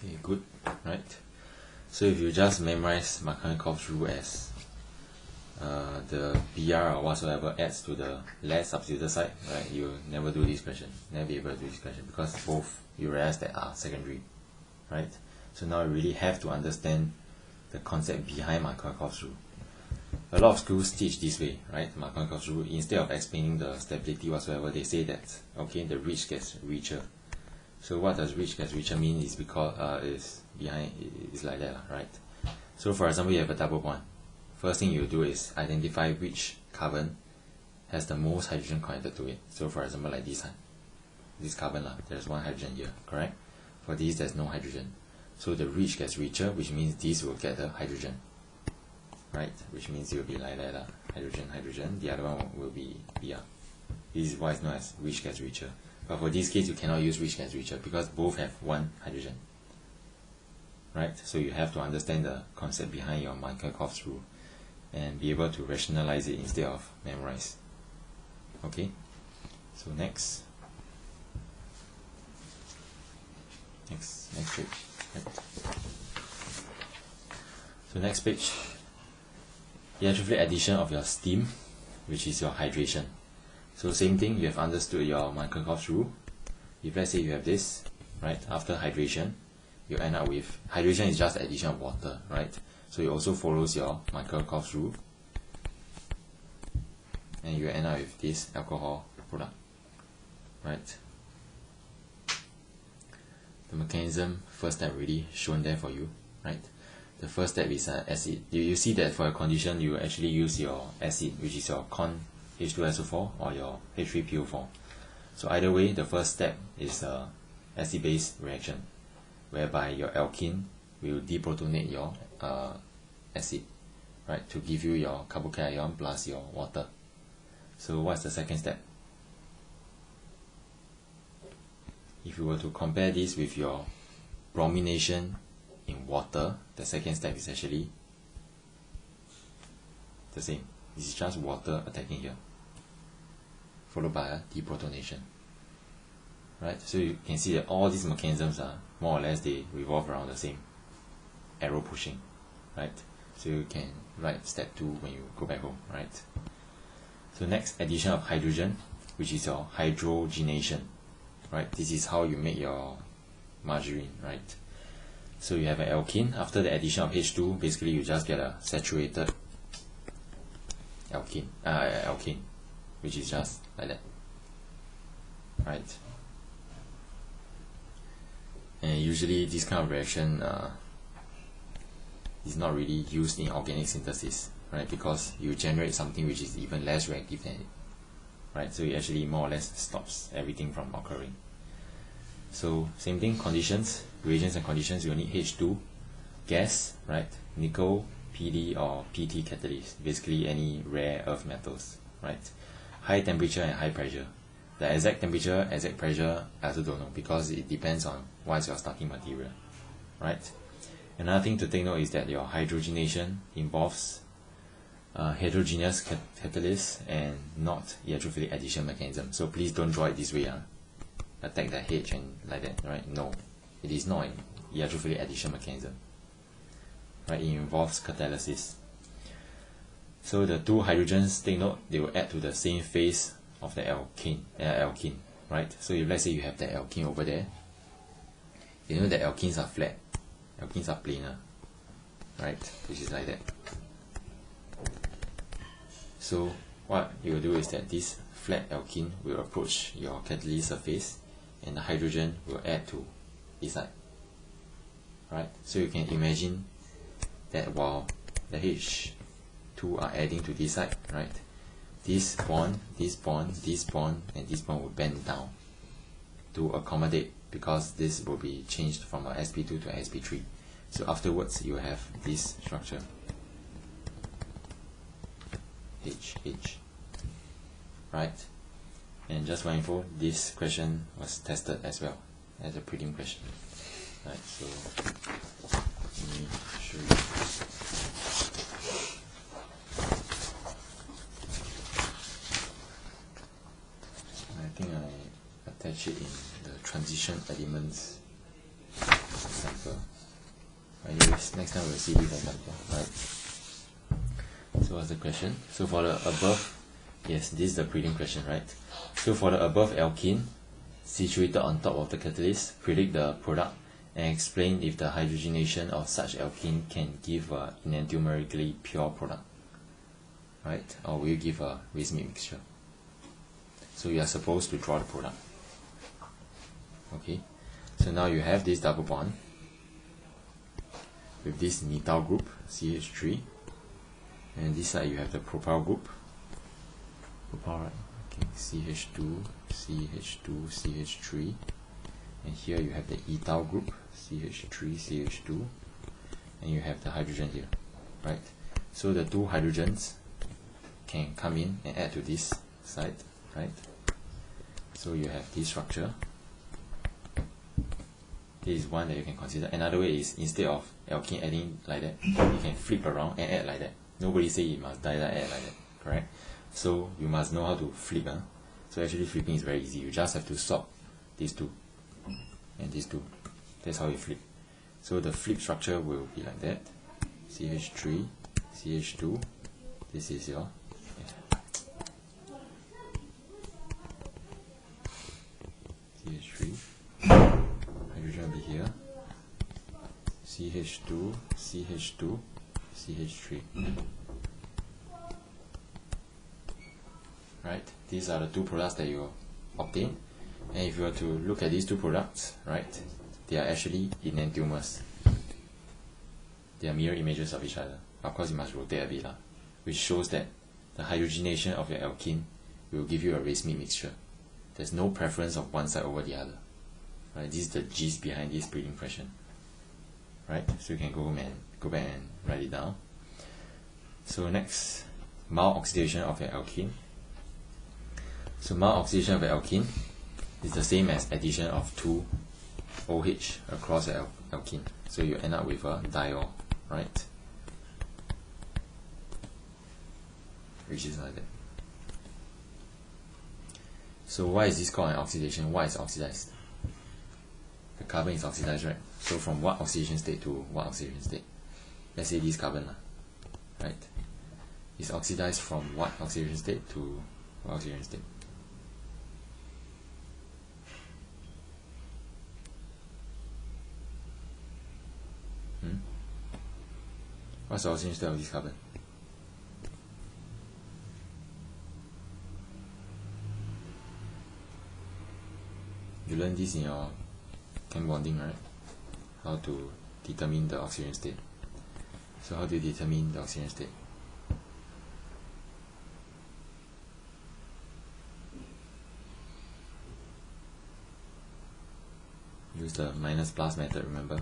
Okay, good, right? So if you just memorize Markovnikov's rule as the BR or whatsoever adds to the less substituted side, right? You never do this question, never be able to do this question because both you realize that are secondary, right? So now you really have to understand the concept behind Markovnikov's rule. A lot of schools teach this way, right? Markovnikov's rule, instead of explaining the stability whatsoever, they say that okay, the ridge gets richer. So what does ridge gets richer mean is because is like that, right? So for example, you have a double bond. First thing you do is identify which carbon has the most hydrogen connected to it. So for example, like this carbon, there's one hydrogen here, correct? For these, there's no hydrogen. So the ridge gets richer, which means this will get the hydrogen, right? Which means it will be like that, hydrogen, hydrogen. The other one will be Br. This is why it's known as ridge gets richer. But for this case, you cannot use ridge gets richer because both have one hydrogen, right? So you have to understand the concept behind your Markovnikov's rule and be able to rationalize it instead of memorize. Okay? So next page. Right. So next page, electrophilic addition of your steam, which is your hydration. So same thing, you have understood your Markovnikov's rule. If let's say you have this, right, after hydration, you end up with, hydration is just addition of water, right? So it also follows your Markovnikov's rule. And you end up with this alcohol product, right? the mechanism, first step already shown there for you, right? The first step is acid. You see that for a condition, you actually use your acid, which is your con H2SO4 or your H3PO4. So either way, the first step is a acid-base reaction, whereby your alkene will deprotonate your acid, right, to give you your carbocation plus your water. So what's the second step? If you were to compare this with your bromination in water, the second step is actually the same. This is just water attacking here, followed by a deprotonation. Right? So you can see that all these mechanisms are more or less, they revolve around the same arrow pushing. Right? So you can write step 2 when you go back home. Right? So next, addition of hydrogen, which is your hydrogenation. Right? This is how you make your margarine. Right? So you have an alkene. After the addition of H2, basically you just get a saturated alkene, which is just like that, right? And usually this kind of reaction is not really used in organic synthesis, right? Because you generate something which is even less reactive than it, right? So it actually more or less stops everything from occurring. So same thing, conditions, reagents and conditions, you'll need H2, gas, right? Nickel, PD or PT catalyst, basically any rare earth metals, right? High temperature and high pressure. The exact temperature, exact pressure, I also don't know, because it depends on what is your starting material, right? Another thing to take note is that your hydrogenation involves heterogeneous catalyst and not electrophilic addition mechanism. So please don't draw it this way. Attack the H and like that, right? No, it is not an electrophilic addition mechanism. Right? It involves catalysis. So the two hydrogens, take note, they will add to the same phase of the alkene, right? So if let's say you have the alkene over there, you know that alkenes are flat, alkenes are planar, right? Which is like that. So what you will do is that this flat alkene will approach your catalyst surface, and the hydrogen will add to this side, right? So you can imagine that while the H2 are adding to this side, right? This bond, this bond, this bond, and this bond will bend down to accommodate, because this will be changed from a sp2 to a sp3. So afterwards you have this structure, H, right? And just for info, this question was tested as well as a prelim question, right? So let me show you. I think I attach it in the transition elements example. Anyways, next time we'll see this example, right? So what's the question? So for the above, yes, this is the prelim question, right? So for the above alkene situated on top of the catalyst, predict the product and explain if the hydrogenation of such alkene can give an enantiomerically pure product, right? Or will you give a racemic mixture? So you are supposed to draw the product. Okay, so now you have this double bond with this methyl group, CH3, and this side you have the propyl group, propyl, right? Okay, CH2, CH2, CH3, and here you have the ethyl group, CH3, CH2, and you have the hydrogen here, right? So the two hydrogens can come in and add to this side, right? So you have this structure. This is one that you can consider. Another way is, instead of alkene adding like that, you can flip around and add like that. Nobody say you must add like that, correct? So you must know how to flip. So actually flipping is very easy. You just have to swap these two and these two. That's how you flip. So the flip structure will be like that. CH3, CH2. This is your CH3. Hydrogen will be here. CH2, CH2, CH3. Right? These are the two products that you obtain. And if you were to look at these two products, right, they are actually enantiomers. They are mirror images of each other. Of course, you must rotate a bit, which shows that the hydrogenation of your alkene will give you a race-meat mixture. There's no preference of one side over the other. Right? This is the gist behind this breeding question. Right? So you can go back and write it down. So next, mild oxidation of your alkene. So mild oxidation of your alkene is the same as addition of 2 OH across the alkene. So you end up with a diol, right? Which is like that. So why is this called an oxidation? Why is it oxidized? The carbon is oxidized, right? So from what oxidation state to what oxidation state? Let's say this carbon, right? It's oxidized from what oxidation state to what oxidation state? What's the oxidation state of this carbon? You learned this in your chem bonding, right? How to determine the oxidation state. So how do you determine the oxidation state? Use the minus plus method, remember?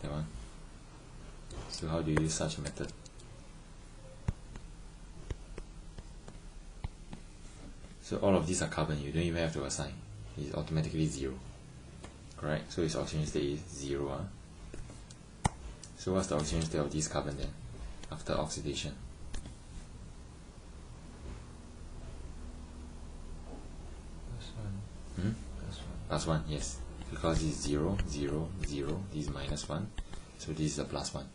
That one. So how do you use such a method? So all of these are carbon, you don't even have to assign. It's automatically 0. Correct? So its oxidation state is 0. So what's the oxidation state of this carbon then, after oxidation? Plus 1, yes. Because it's 0, 0, 0, this is minus 1. So this is a plus 1.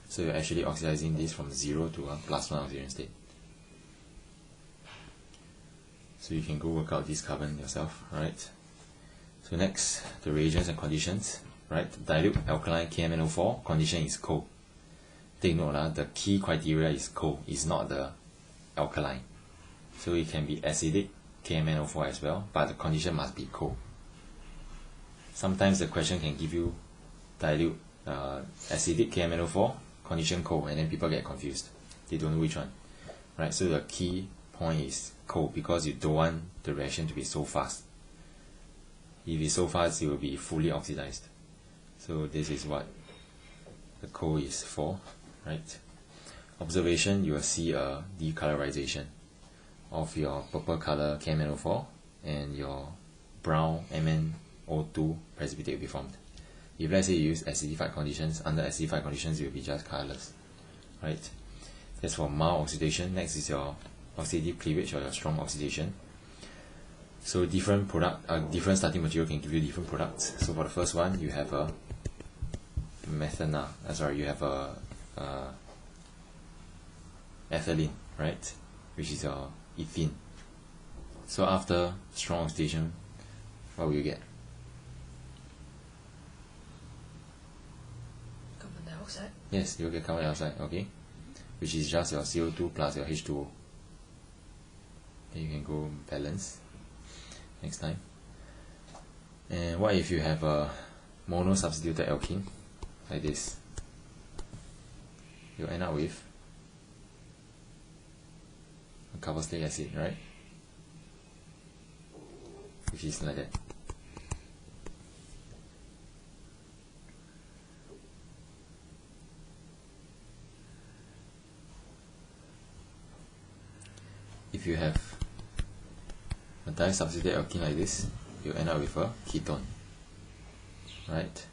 So you're actually oxidizing this from 0 to a plus 1 oxidation state. So you can go work out this carbon yourself, right? So next, the reagents and conditions, right? Dilute alkaline KMnO4, condition is cold. Take note, the key criteria is cold, it's not the alkaline. So it can be acidic KMnO4 as well, but the condition must be cold. Sometimes the question can give you dilute acidic KMnO4, condition cold, and then people get confused. They don't know which one. Right? So the key point is cold, because you don't want the reaction to be so fast. If it's so fast, it will be fully oxidized. So this is what the cold is for, right? Observation, you will see a decolorization of your purple color KMnO4 and your brown MnO2 precipitate will be formed. If let's say you use acidified conditions, under acidified conditions it will be just colorless, right? That's for mild oxidation. Next is your oxidative cleavage or your strong oxidation. So different starting material can give you different products. So for the first one, you have a you have a ethylene, right? Which is your ethene. So after strong oxidation, what will you get? Carbon dioxide. Yes, you will get carbon dioxide, okay? Which is just your CO2 plus your H2O. Then you can go balance next time. And what if you have a mono-substituted alkene, like this? You'll end up with a carboxylic acid, right? Which is like that. If you have a disubstituted alkene like this, you end up with a ketone, right?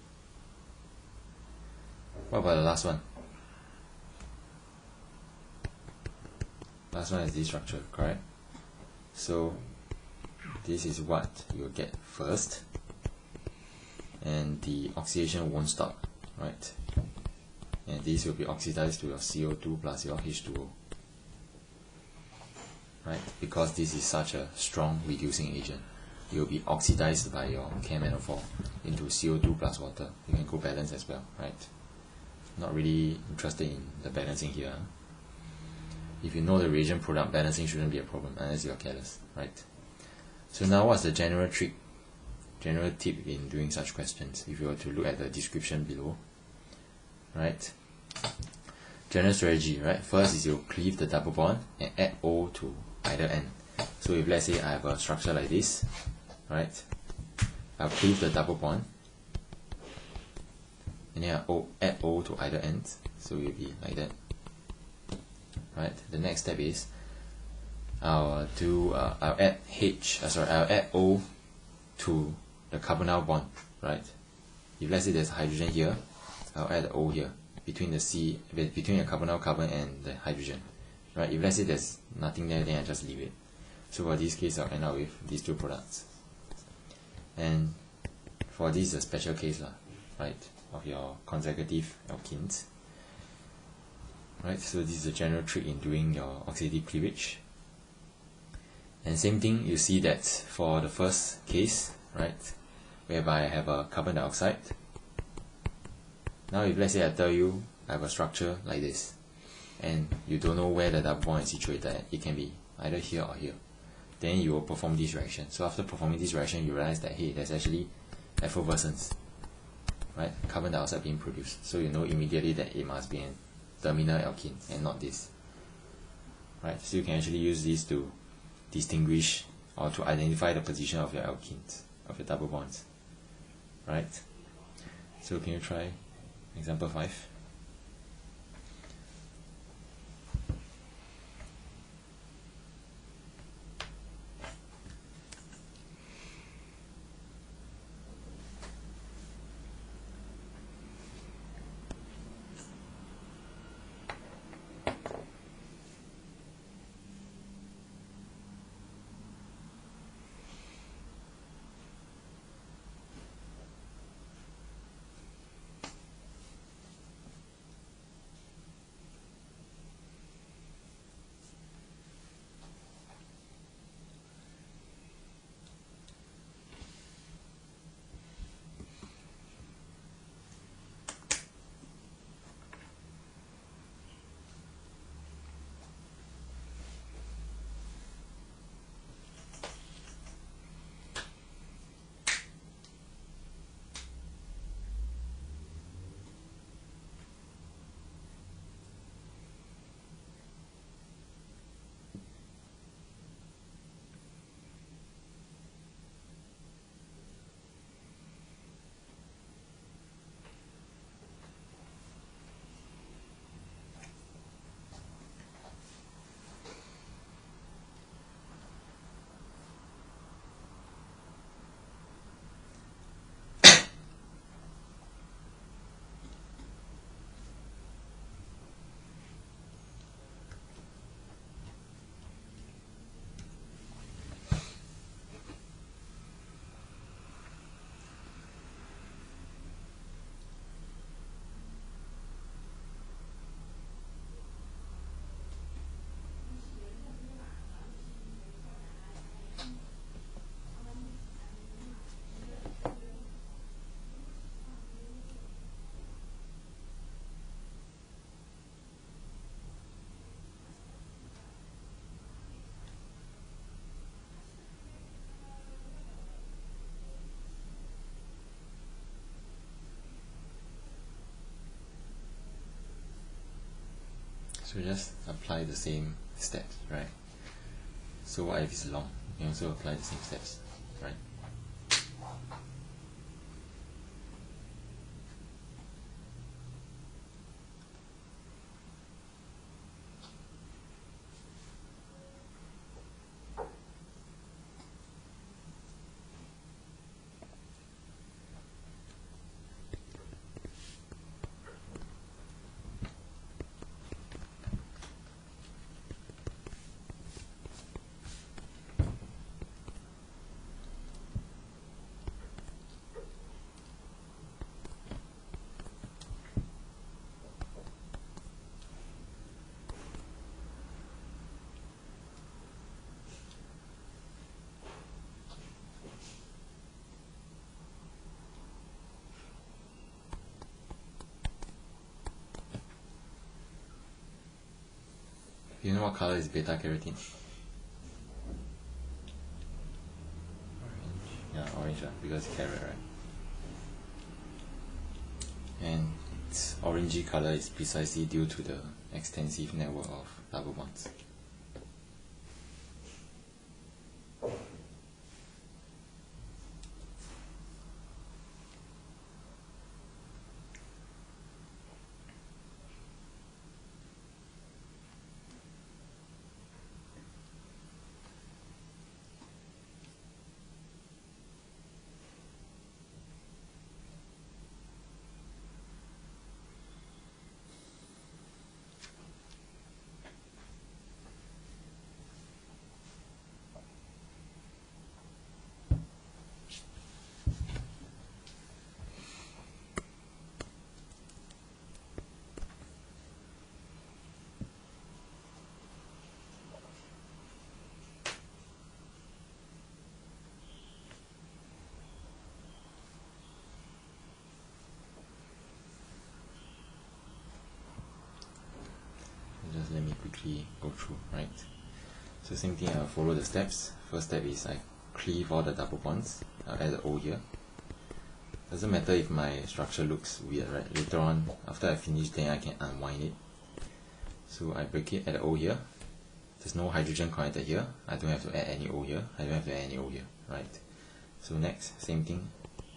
What about the last one? Last one is this structure, correct? So this is what you'll get first, and the oxidation won't stop, right? And this will be oxidized to your CO2 plus your H2O, right? Because this is such a strong reducing agent, it will be oxidized by your KMnO4 into CO2 plus water. You can go balance as well, right? Not really interested in the balancing here. If you know the reagent product, balancing shouldn't be a problem unless you are careless, right? So now what's the general trick general tip in doing such questions, if you were to look at the description below. Right? General strategy, right? First is you cleave the double bond and add O to either end. So if let's say I have a structure like this, right? I'll cleave the double bond and then I'll add O to either end. So it will be like that. Right? The next step is I'll add O to the carbonyl bond, right? If let's say there's hydrogen here, I'll add the O here between the carbonyl carbon and the hydrogen, right? If let's say there's nothing there, then I just leave it. So for this case, I'll end up with these two products. And for this is a special case, right, of your consecutive alkenes. Right, so this is a general trick in doing your oxidative cleavage. And same thing, you see that for the first case, right, whereby I have a carbon dioxide. Now if let's say I tell you I have a structure like this, and you don't know where the double bond is situated at, it can be either here or here, then you will perform this reaction. So after performing this reaction, you realize that, hey, there's actually effervescence, right, carbon dioxide being produced. So you know immediately that it must be an terminal alkene and not this, right? So you can actually use this to distinguish or to identify the position of your alkenes, of your double bonds, right? So can you try example 5? So just apply the same steps, right? So what if it's long? You can also apply the same steps, right? You know what color is beta carotene? Orange. Yeah. orange, because it's carrot, right? And its orangey color is precisely due to the extensive network of double bonds. Just let me quickly go through, right? So same thing, I'll follow the steps. First step is I cleave all the double bonds. I'll add the O here. Doesn't matter if my structure looks weird, right? Later on, after I finish, then I can unwind it. So I break it at the O here. There's no hydrogen connected here. I don't have to add any O here. I don't have to add any O here, right? So next, same thing.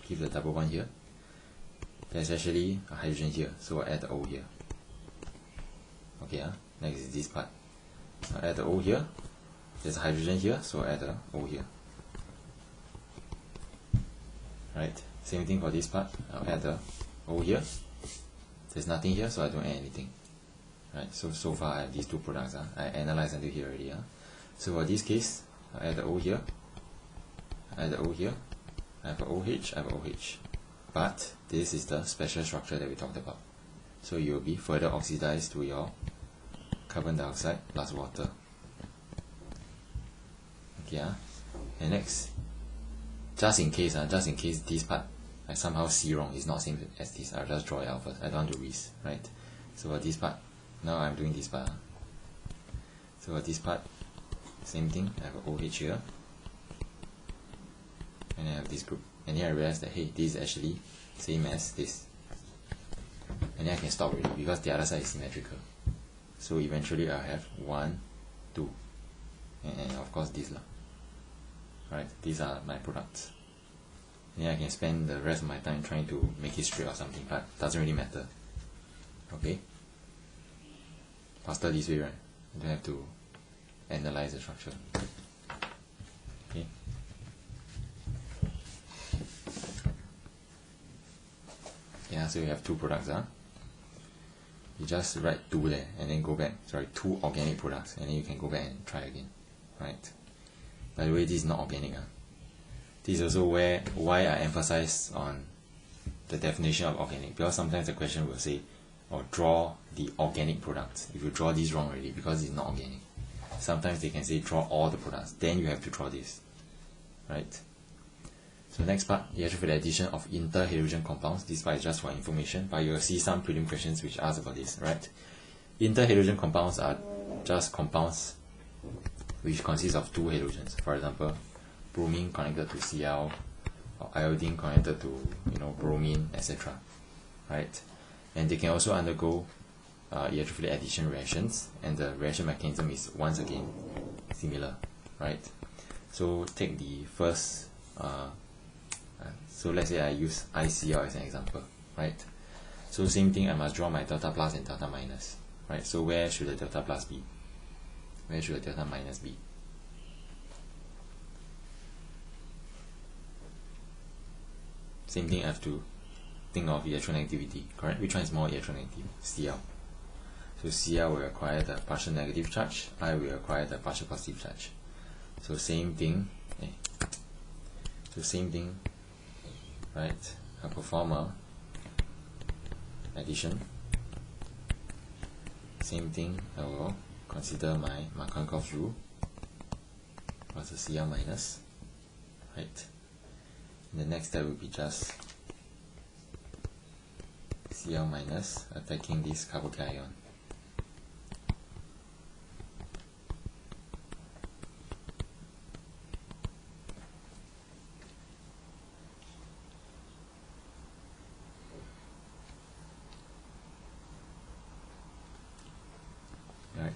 Keep the double bond here. There's actually a hydrogen here, so I'll add the O here. Okay, next is this part. I'll add the O here. There's a hydrogen here, so I'll add the O here. Right, same thing for this part. I'll add the O here. There's nothing here, so I don't add anything. Right, so far I have these two products. I analyzed until here already. So for this case, I'll add the O here. I add the O here. I have an OH, I have an OH. But this is the special structure that we talked about. So you will be further oxidized to your carbon dioxide plus water. Okay, and next, just in case this part I somehow see wrong, it's not same as this, I'll just draw it out first. I don't want to risk, right? So for this part, now I'm doing this part. So for this part, same thing, I have an OH here, and I have this group. And then I realize that, hey, this is actually same as this. And then I can stop already because the other side is symmetrical. So eventually I'll have 1, 2, and of course this lah. Right, these are my products. And then I can spend the rest of my time trying to make it straight or something, but doesn't really matter. Okay? Faster this way, right? I don't have to analyze the structure. Okay? Yeah, so you have two products, you just write 2 there and then go back, sorry, 2 organic products, and then you can go back and try again, right? By the way, this is not organic. This is also why I emphasize on the definition of organic, because sometimes the question will say, or draw the organic products. If you draw this wrong already, because it's not organic. Sometimes they can say draw all the products, then you have to draw this, right? So next part, electrophilic addition of interhydrogen compounds. This part is just for information, but you will see some prelim questions which ask about this, right? Interhydrogen compounds are just compounds which consist of 2 hydrogens. For example, bromine connected to Cl, or iodine connected to bromine, etc. Right? And they can also undergo electrophilic addition reactions, and the reaction mechanism is once again similar, right? So take the first. So let's say I use ICl as an example, right? So same thing, I must draw my delta plus and delta minus, right? So where should the delta plus be? Where should the delta minus be? Same thing, I have to think of electronegativity, correct? Which one is more electronegative? Cl. So Cl will acquire the partial negative charge, I will acquire the partial positive charge. So same thing, right? I perform a addition. Same thing, I will consider my Markov's rule plus the Cl minus, right? And the next step will be just Cl minus attacking this carboxyl ion.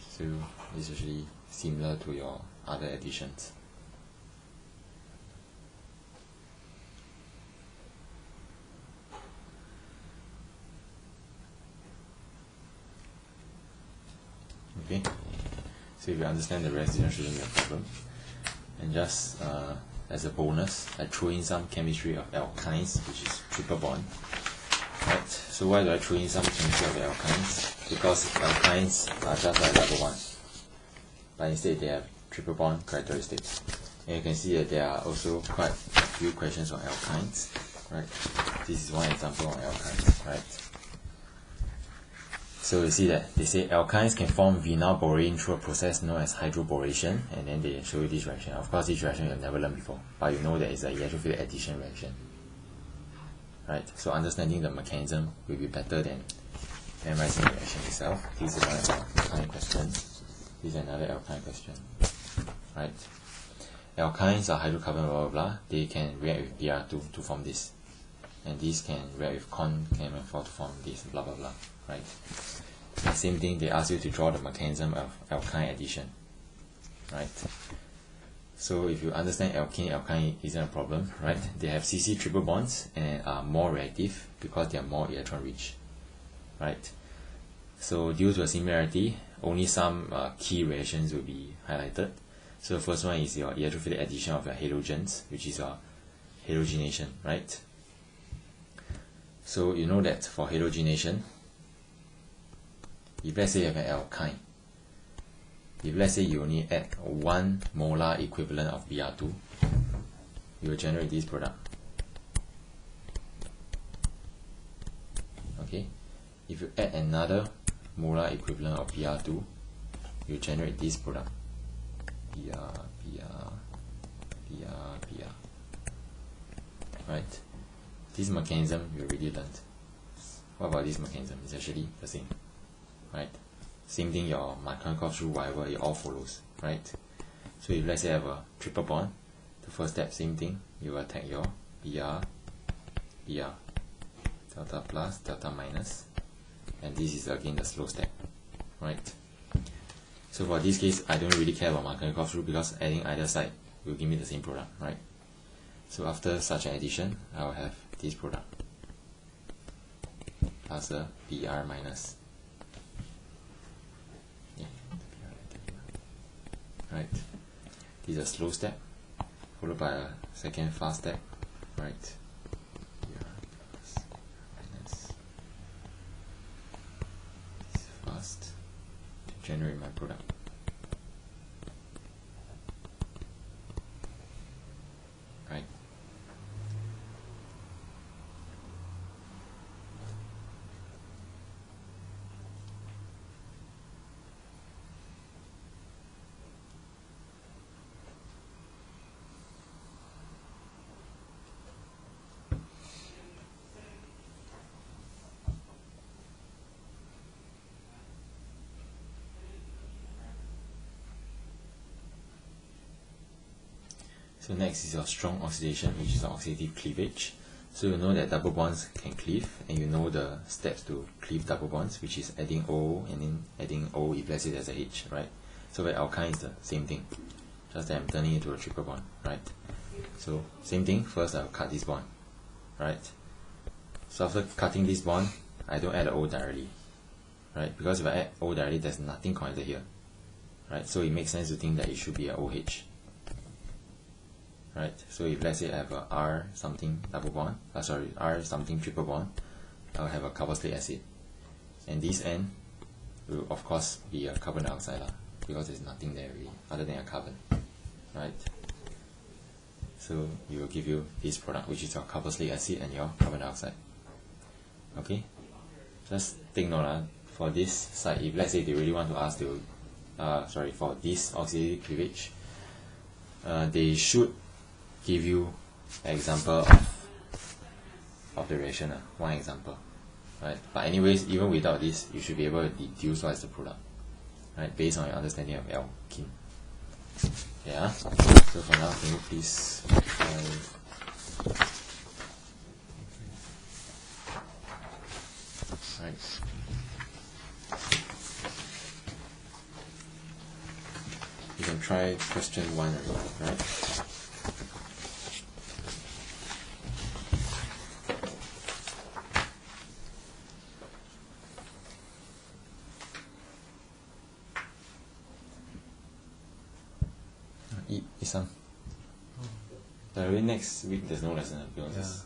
So it's actually similar to your other additions. Okay, so if you understand the rest, it shouldn't be a problem. And just as a bonus, I throw in some chemistry of alkynes, which is triple bond. Right. So why do I throw in some chemistry of alkynes? Because alkynes are just like double bond, but instead they have triple bond characteristics. And you can see that there are also quite a few questions on alkynes. Right. This is one example on alkynes. Right. So you see that they say alkynes can form vinyl borane through a process known as hydroboration, and then they show you this reaction. Of course, this reaction you have never learned before, but you know that it's a electrophilic addition reaction. Right? So understanding the mechanism will be better than memorizing the reaction itself. This is one alkyne question. This is another alkyne question. Right? Alkynes are hydrocarbon blah blah blah. They can react with Br2 to form this, and these can react with CON-CHM4 to form this blah blah blah. Right? Same thing, they ask you to draw the mechanism of alkyne addition. Right? So if you understand alkyne isn't a problem, right? They have CC triple bonds and are more reactive because they are more electron rich. Right? So due to a similarity, only some key reactions will be highlighted. So the first one is your electrophilic addition of your halogens, which is your halogenation, right? So you know that for halogenation, if let's say you have an alkyne, if let's say you only add 1 molar equivalent of Br2, you will generate this product. Okay? If you add another molar equivalent of Br2, you generate this product. Br. Right? This mechanism you already learned. What about this mechanism? It's actually the same. Right? Same thing, your Markovnikov rule, whatever, it all follows. Right? So if let's say I have a triple bond, the first step, same thing, you attack your Br, delta plus, delta minus, and this is again the slow step. Right? So for this case, I don't really care about Markovnikov rule because adding either side will give me the same product. Right? So after such an addition, I will have this product plus a Br minus. Right, this is a slow step, followed by a second fast step. Right, minus this fast to generate my product. Right. So next is your strong oxidation, which is oxidative cleavage. So you know that double bonds can cleave, and you know the steps to cleave double bonds, which is adding O and then adding O if let's say there's a H, right? So with alkyne is the same thing, just that I'm turning it into a triple bond, right? So same thing, first I'll cut this bond, right? So after cutting this bond, I don't add the O directly, right? Because if I add O directly, there's nothing connected here, right? So it makes sense to think that it should be a OH. Right, so if let's say I have a R something double bond, R something triple bond, I'll have a carboxylic acid, and this end will of course be a carbon dioxide because there's nothing there really other than a carbon, right? So it will give you this product, which is your carboxylic acid and your carbon dioxide. Okay, just take note for this side. If let's say they really want to ask, for this oxidative cleavage, they should give you an example of the reaction, one example, right? But anyways, even without this, you should be able to deduce what is the product, right? Based on your understanding of alkene. Yeah. So for now, can you please right. you can try question 1 already, right? Eat some. Maybe next week there's no lesson because it's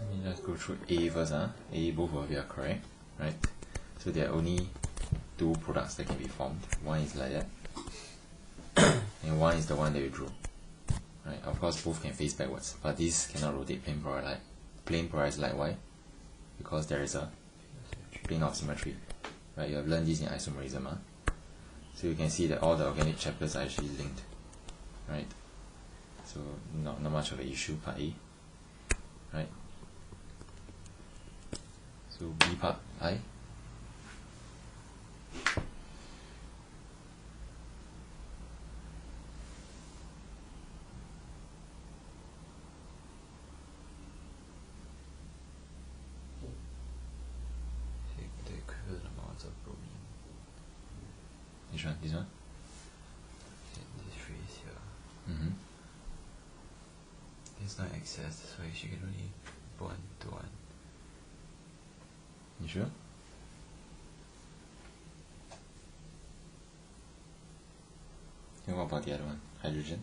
Let me just go through A first. A, both of you are correct, right? So there are only two products that can be formed. One is like that, and one is the one that you drew. Right? Of course, both can face backwards, but this cannot rotate plane polarized light. Why? Because there is a plane of symmetry. Right? You have learned this in isomerism. So you can see that all the organic chapters are actually linked. Right? So not much of an issue, part A. Right? So B part I. The equivalent amounts of bromine. Which one? This one? In this phrase here. Mm-hmm. It's not excess, so she can only bond to one. You sure? And what about the other one? Hydrogen?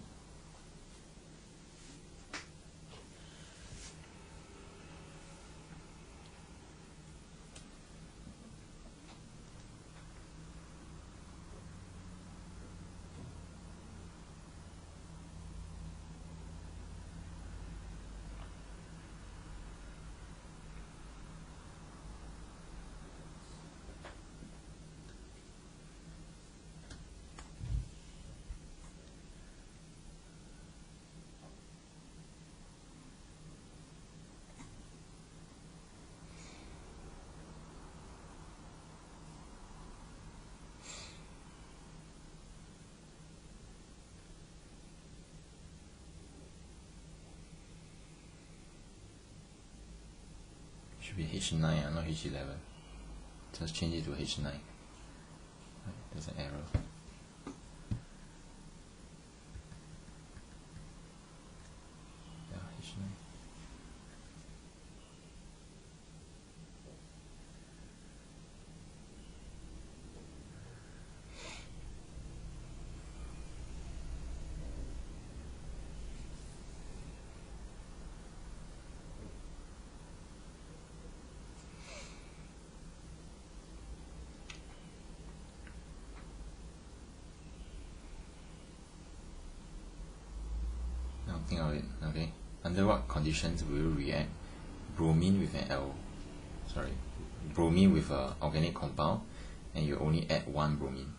Should be H9, not H11. Just change it to H9. Right, there's an error. Yeah, H9. Now think of it, okay? Under what conditions will you react bromine with an bromine with an organic compound, and you only add one bromine?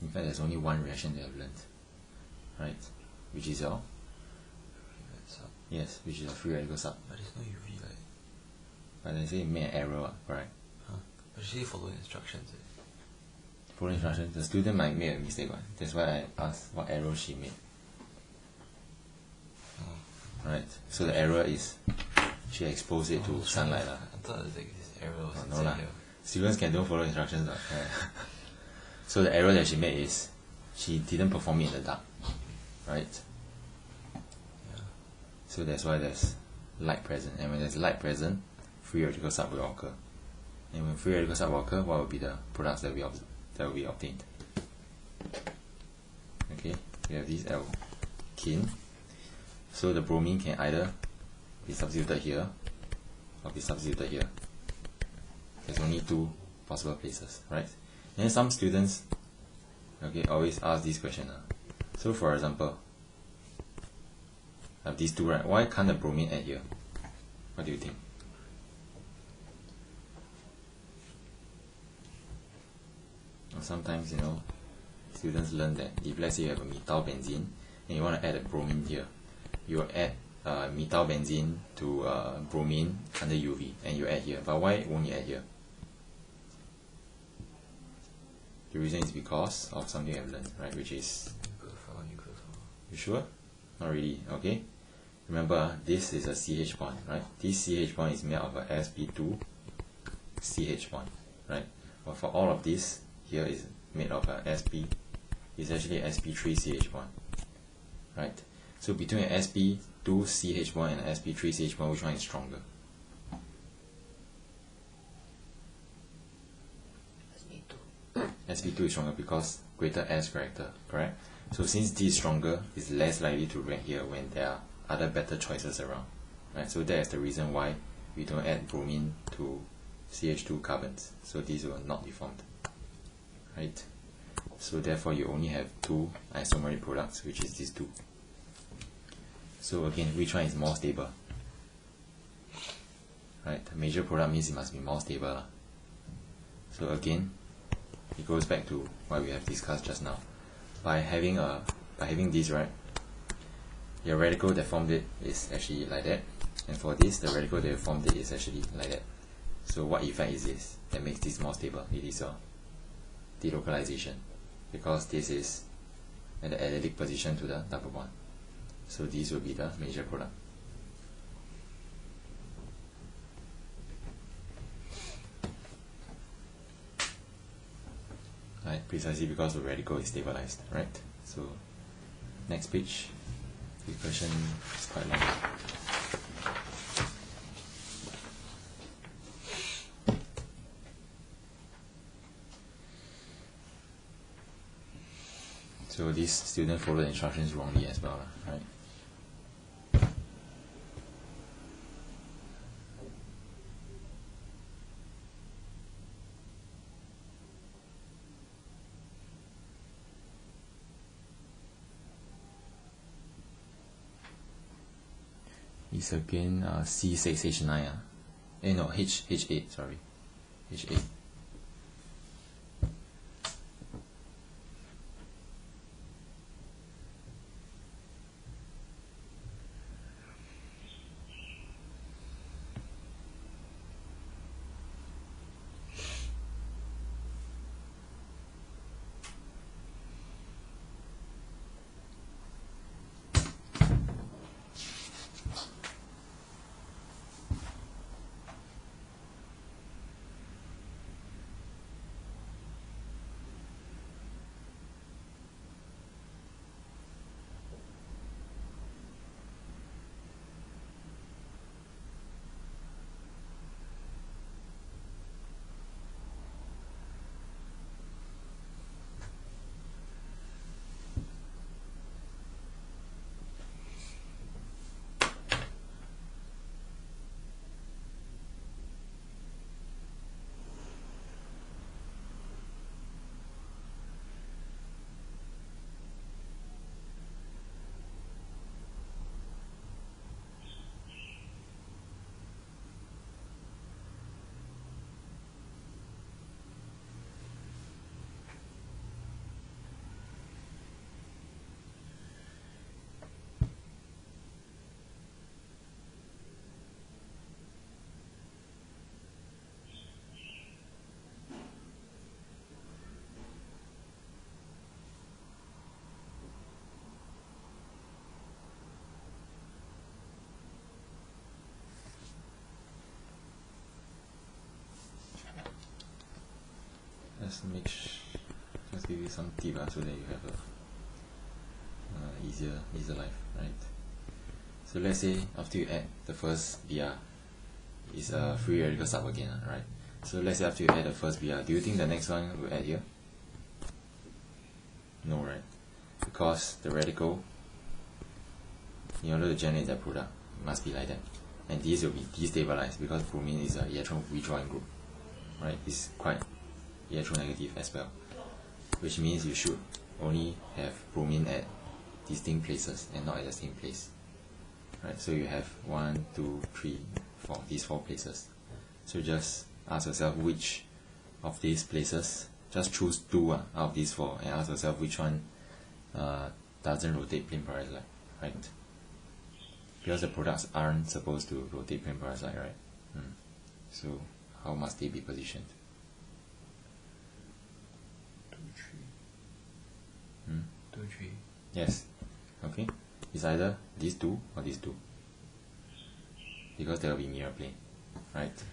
In fact, there's only one reaction that I've learned, right? Which is your? Yes, which is a free radical sub. But there's no UV light. But they say it made an error, correct? Huh? But she follow instructions. Follow instructions. The student might make a mistake, right? That's why I asked what error she made. Right. So the error is she exposed it to sunlight. I thought like this error was No inside lah. here. Students don't follow instructions. Right? So the error that she made is she didn't perform it in the dark. Right? Yeah. So that's why there's light present. And when there's light present, free radical sub will occur. And when free radical sub will occur, what will be the products that will be obtained? Okay, we have this alkene. So the bromine can either be substituted here or be substituted here. There's only two possible places, right? And then some students, okay, always ask this question. So for example, I have these two, right? Why can't the bromine add here? What do you think? Or sometimes, students learn that if let's say you have a methyl benzene and you want to add a bromine here, you add methyl benzene to bromine under UV and you add here. But why won't you add here? The reason is because of something I've learned, right? Which is, you sure? Not really. Okay. Remember, this is a CH bond, right? This CH bond is made of a sp2 CH bond, right? But for all of this, here is made of a sp. It's actually a sp3 CH bond, right? So between an sp2 CH bond and an sp3 CH bond, which one is stronger? sp2 is stronger because greater S character, correct? So since D is stronger, it's less likely to react here when there are other better choices around, right? So that is the reason why we don't add bromine to CH2 carbons. So these will not be formed, right? So therefore you only have two isomeric products, which is these two. So again, which one is more stable? Right, the major product means it must be more stable. So again, it goes back to what we have discussed just now. By having this, right, your radical that formed it is actually like that, and for this, the radical that formed it is actually like that. So what effect is this that makes this more stable? It is a delocalization, because this is at the allylic position to the double bond. So these will be the major product. Right, precisely because the radical is stabilized, right? So next page, the question is quite long. So this student followed the instructions wrongly as well, right? Is again C6H9. No, H8, sorry. H8. just give you some tip so that you have a easier life, right? So let's say after you add the first BR, is a free radical sub again, right? So let's say after you add the first BR, do you think the next one will add here? No, right? Because the radical, in order to generate that product, it must be like that. And these will be destabilized because bromine is an electron withdrawing group, right? It's quite electronegative as well, which means you should only have bromine at distinct places and not at the same place, right? So you have 1, 2, 3, 4, these 4 places. So just ask yourself which of these places, just choose 2 out of these 4 and ask yourself which one doesn't rotate plane parasite, right? Because the products aren't supposed to rotate plane parasite, right? So how must they be positioned? 2, 3. 2, 3. Yes. Okay. It's either these 2 or these 2. Because there will be mirror plane, right?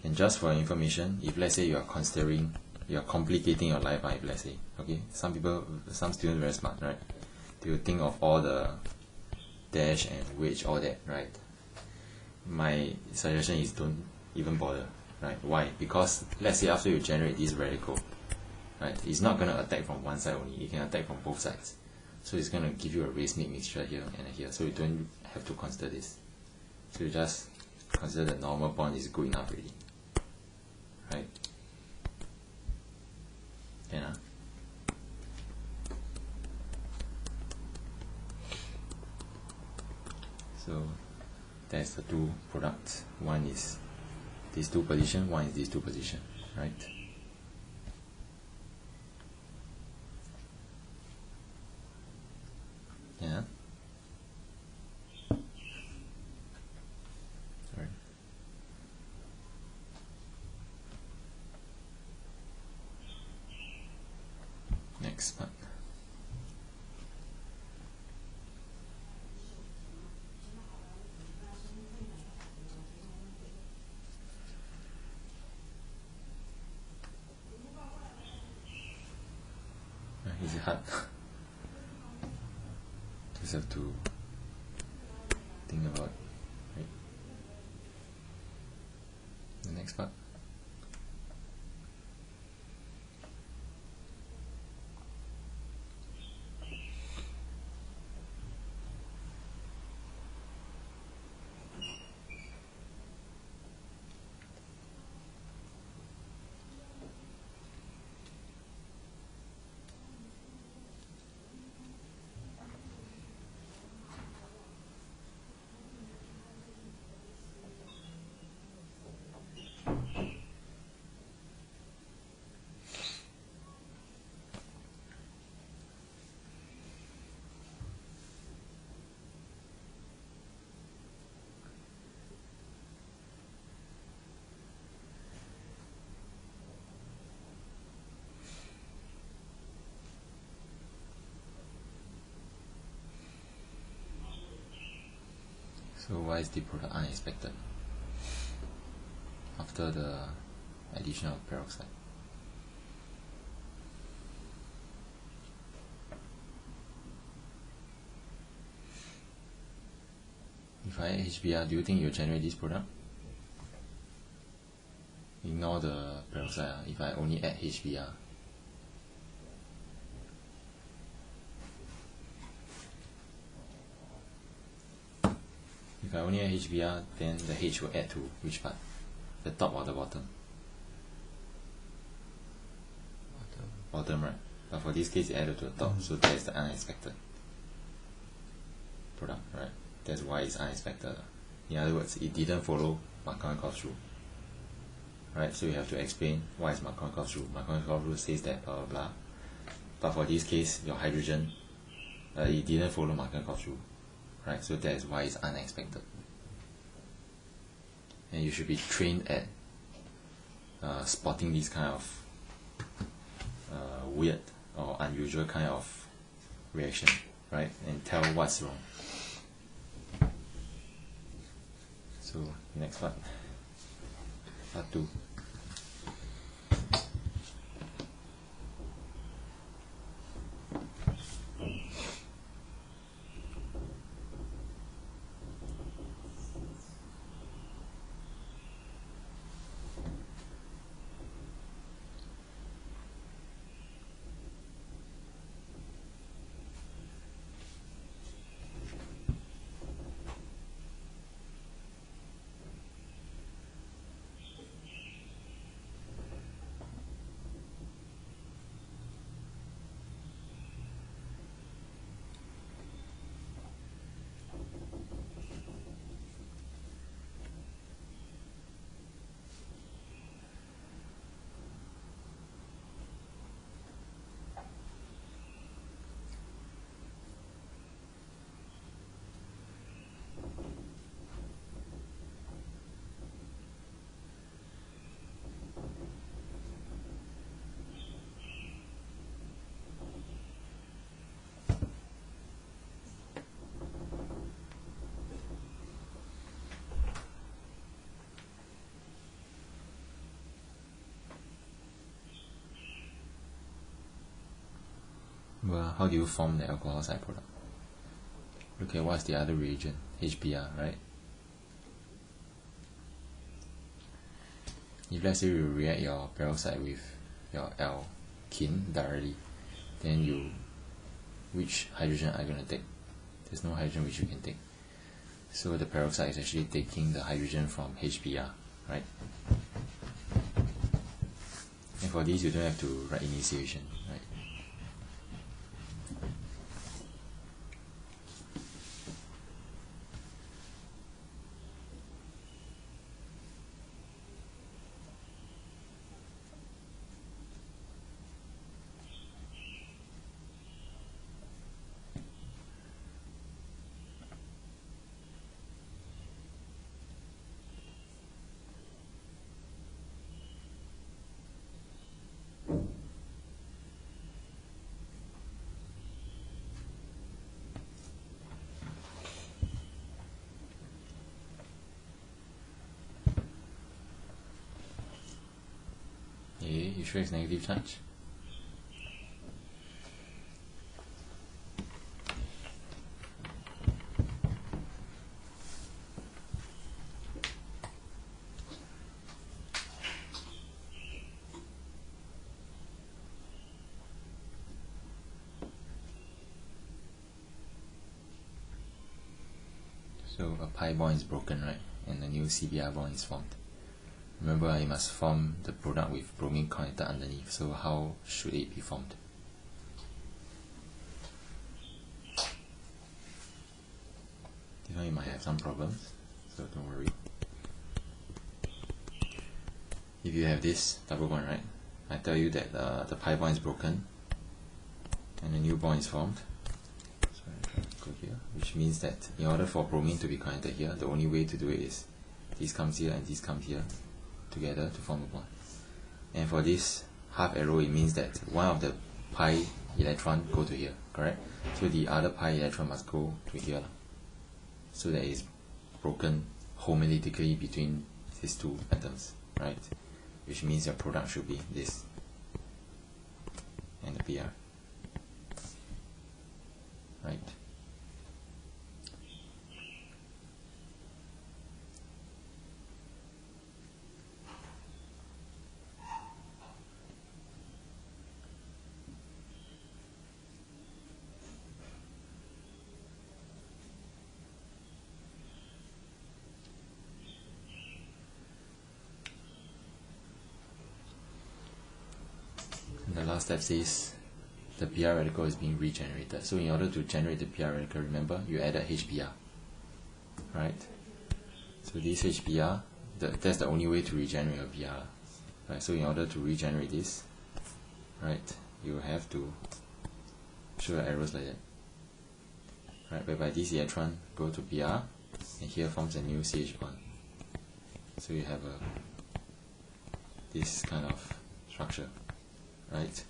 And just for your information, if let's say you are complicating your life, if let's say, okay, some students very smart, right? They will think of all the dash and wedge, all that, right? My suggestion is don't even bother, right? Why? Because let's say after you generate this radical, right, it's not going to attack from one side only, it can attack from both sides. So it's going to give you a race-mate mixture here and here, so you don't have to consider this. So you just consider the normal bond is good enough already, right? Yeah. So that's the 2 products. One is these 2 position, one is these 2 position, right? Yeah. Right. Next one. Is it hard? Just have to think about, right? The next part. So why is the product unexpected after the addition of peroxide? If I add HBr, do you think you'll generate this product? Ignore the peroxide. If I only add HBr, if I only add HBr, then the H will add to which part? The top or the bottom? Bottom, right? But for this case, it added to the top, so that is the unexpected product, right? That's why it's unexpected. In other words, it didn't follow Markovnikov's rule, right? So you have to explain why is Markovnikov's rule. Markovnikov's rule says that blah blah blah. But for this case, your hydrogen, it didn't follow Markovnikov's rule, right? So that is why it's unexpected. And you should be trained at spotting these kind of weird or unusual kind of reaction, right? And tell what's wrong. So next part 2. how do you form the alcohol side product? Look at what's the other reagent, HBr, right? If let's say you react your peroxide with your alkene directly, then which hydrogen are you going to take? There's no hydrogen which you can take. So the peroxide is actually taking the hydrogen from HBr, right? And for these you don't have to write initiation, right? You sure it's negative charge? So a pi bond is broken, right? And a new CBr bond is formed. Remember, you must form the product with bromine connected underneath. So how should it be formed? This one you might have some problems, so don't worry. If you have this double bond, right? I tell you that the pi bond is broken and a new bond is formed. So I go here, which means that in order for bromine to be connected here, the only way to do it is this comes here and this comes here together to form a bond. And for this half arrow, it means that one of the pi electron go to here, correct? So the other pi electron must go to here, so that it's broken homolytically between these two atoms, right? Which means your product should be this and the Br, right? The last step says the Pr radical is being regenerated. So in order to generate the Pr radical, remember you added HBr, right? So this HBr, that's the only way to regenerate a Pr, right? So in order to regenerate this, right, you have to show arrows like that, right? Whereby this electron go to Pr and here forms a new CH bond. So you have this kind of structure, right?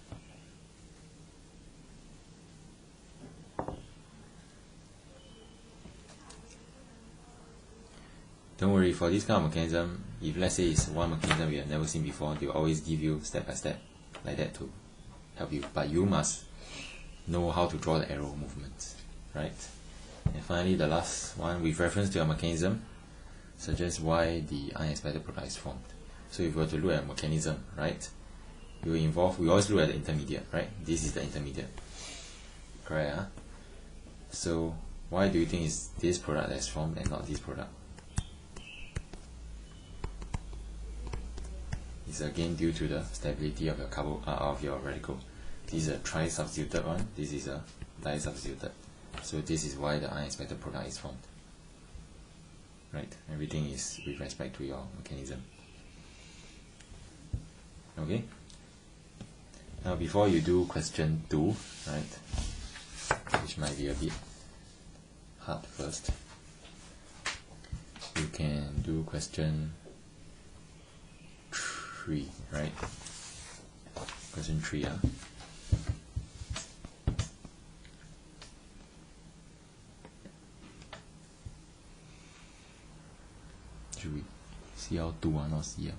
Don't worry, for this kind of mechanism, if let's say it's one mechanism we have never seen before, they will always give you step by step like that to help you. But you must know how to draw the arrow movements, right? And finally, the last one, with reference to your mechanism, suggests why the unexpected product is formed. So if we were to look at a mechanism, right, we always look at the intermediate, right? This is the intermediate, correct? Huh? So why do you think it's this product that's formed and not this product? It's again due to the stability of your radical. This is a tri-substituted one, this is a di-substituted. So this is why the unexpected product is formed, right? Everything is with respect to your mechanism. Okay? Now before you do question 2, right, which might be a bit hard first, you can do question 3, right? Question 3, should we CL2 not CL?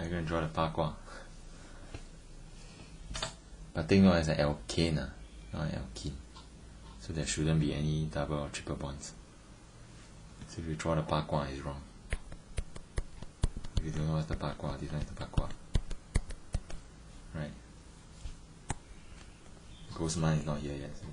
I'm going to draw the 八卦. But take note as an alkane, not an alkene. So there shouldn't be any double or triple bonds. So if you draw the 八卦, it's wrong. If you don't know what's the 八卦, this one is the 八卦. Right? Ghostman is not here yet. So.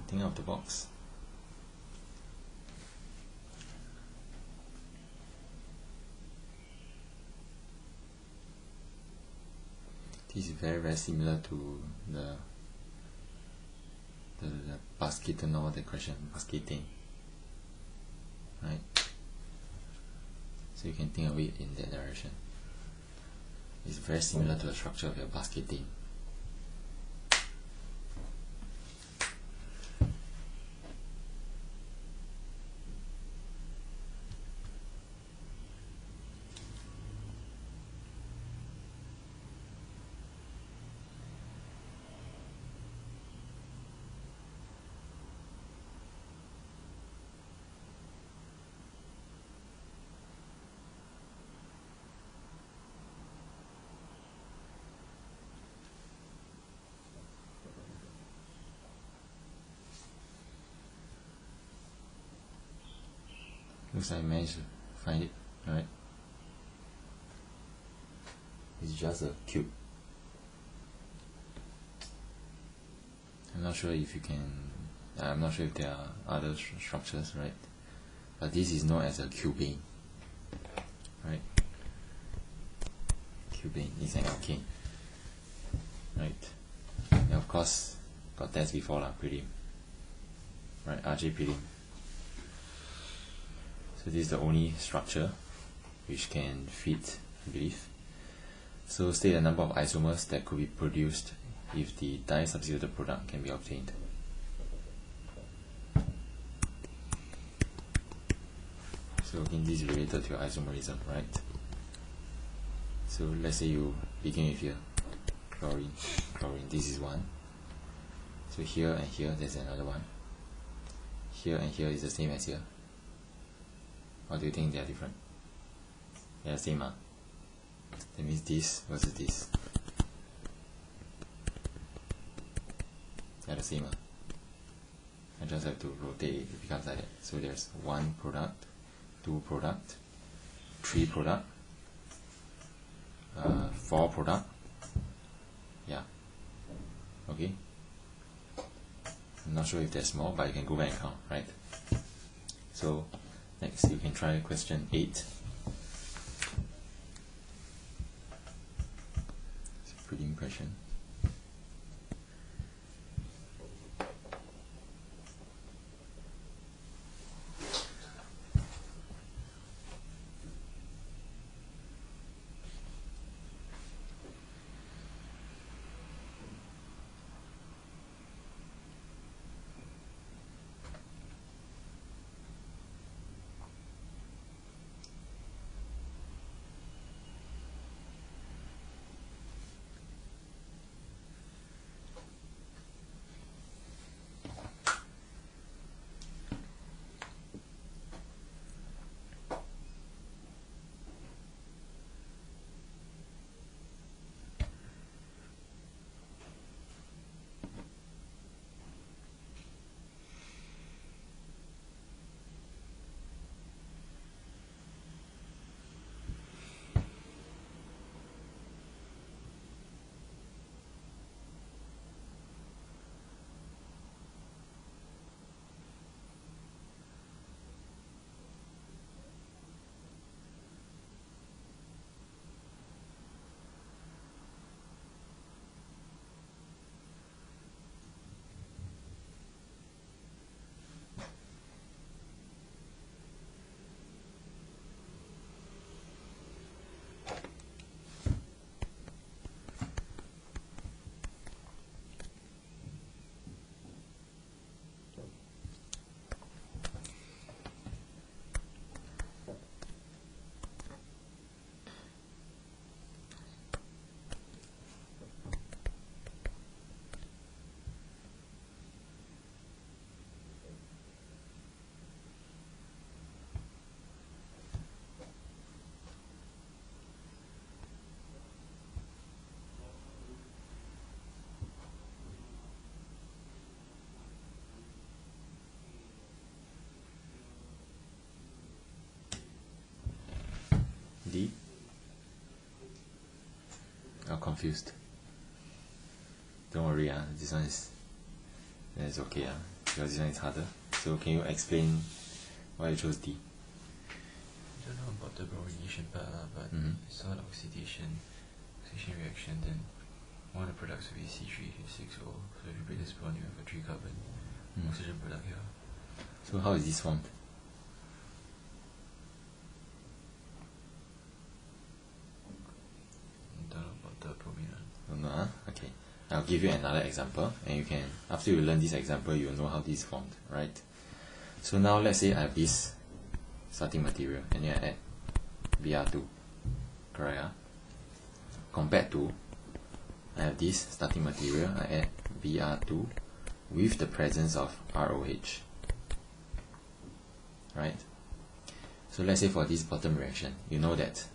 Think out of the box. This is very similar to the basketon or the question, basketing. Right? So you can think of it in that direction. It's very similar to the structure of your basketing. Looks like I managed to find it, right? It's just a cube. I'm not sure if there are other structures, right? But this is known as a cubane, right? Cubane is an alkane, right? And of course, got test before lah, prelim, right? RJ prelim. So this is the only structure which can fit, I believe. So state the number of isomers that could be produced if the di-substituted product can be obtained. So again, this is related to your isomerism, right? So let's say you begin with here, chlorine, this is one. So here and here, there's another one. Here and here is the same as here. Or do you think they are different? They are the same, That means this versus this. They are the same, I just have to rotate it, it becomes like that. So there's one product, two product, three product, four product. Yeah. Okay. I'm not sure if there's more, but you can go back and count, right? So next, you can try question 8. It's a pretty impression. confused? Don't worry, this one is okay, because this one is harder. So can you explain why you chose D? I don't know about the bromination part, but I saw the oxidation reaction, then one of the products will be C3H6O. So if you break this bond, you have a 3-carbon oxygen product here. So how is this formed? I don't know about the bromine. Don't know, okay. I'll give you another example, and you can, after you learn this example, you'll know how this is formed, right? So now let's say I have this starting material, and then I add Br2, correct? Compared to, I have this starting material, I add Br2 with the presence of ROH, right? So let's say for this bottom reaction, you know that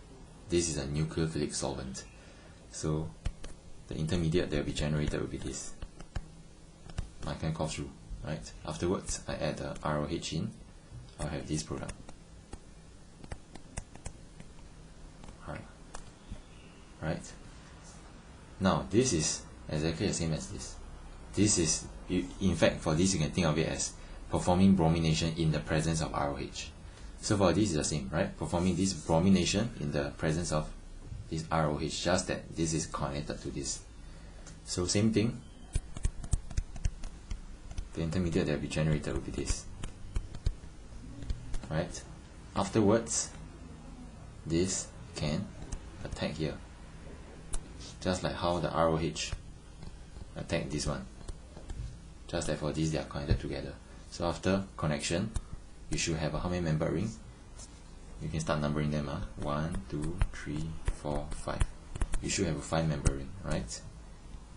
this is a nucleophilic solvent. So the intermediate that will be generated will be this Markov's rule, right? Afterwards, I add the ROH in, I'll have this product. Right? Now, this is exactly the same as this. This is, in fact, for this you can think of it as performing bromination in the presence of ROH. So for this is the same, right? Performing this bromination in the presence of this ROH, just that this is connected to this. So same thing, the intermediate that will be generated will be this, right? Afterwards, this can attack here, just like how the ROH attack this one, just like for this they are connected together. So after connection, you should have how many membered ring? You can start numbering them. 1, 2, 3, 4, 5. You should have a 5-membered ring, right?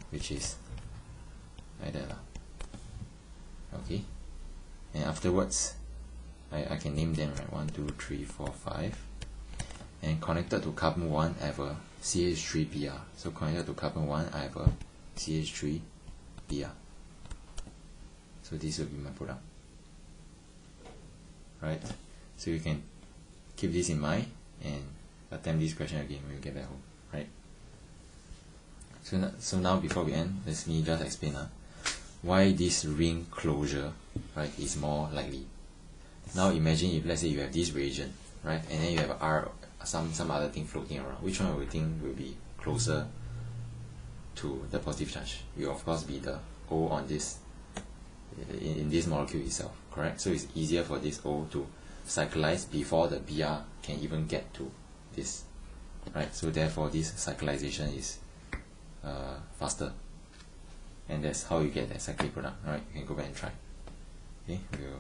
Which is like that. Okay. And afterwards, I can name them, right? 1, 2, 3, 4, 5. And connected to carbon 1, I have a CH3Br. So connected to carbon 1, I have a CH3Br. So this will be my product. Right? So you can keep this in mind and attempt this question again when you get back home. Right? So now before we end, let me just explain why this ring closure, right, is more likely. Now imagine if let's say you have this reagent, right, and then you have some other thing floating around. Which one will you think will be closer to the positive charge? Will of course be the O on this in this molecule itself, correct? So it's easier for this O to cyclize before the Br can even get to this, right? So therefore this cyclization is faster, and that's how you get that cyclic product. Alright, you can go back and try. Okay, we'll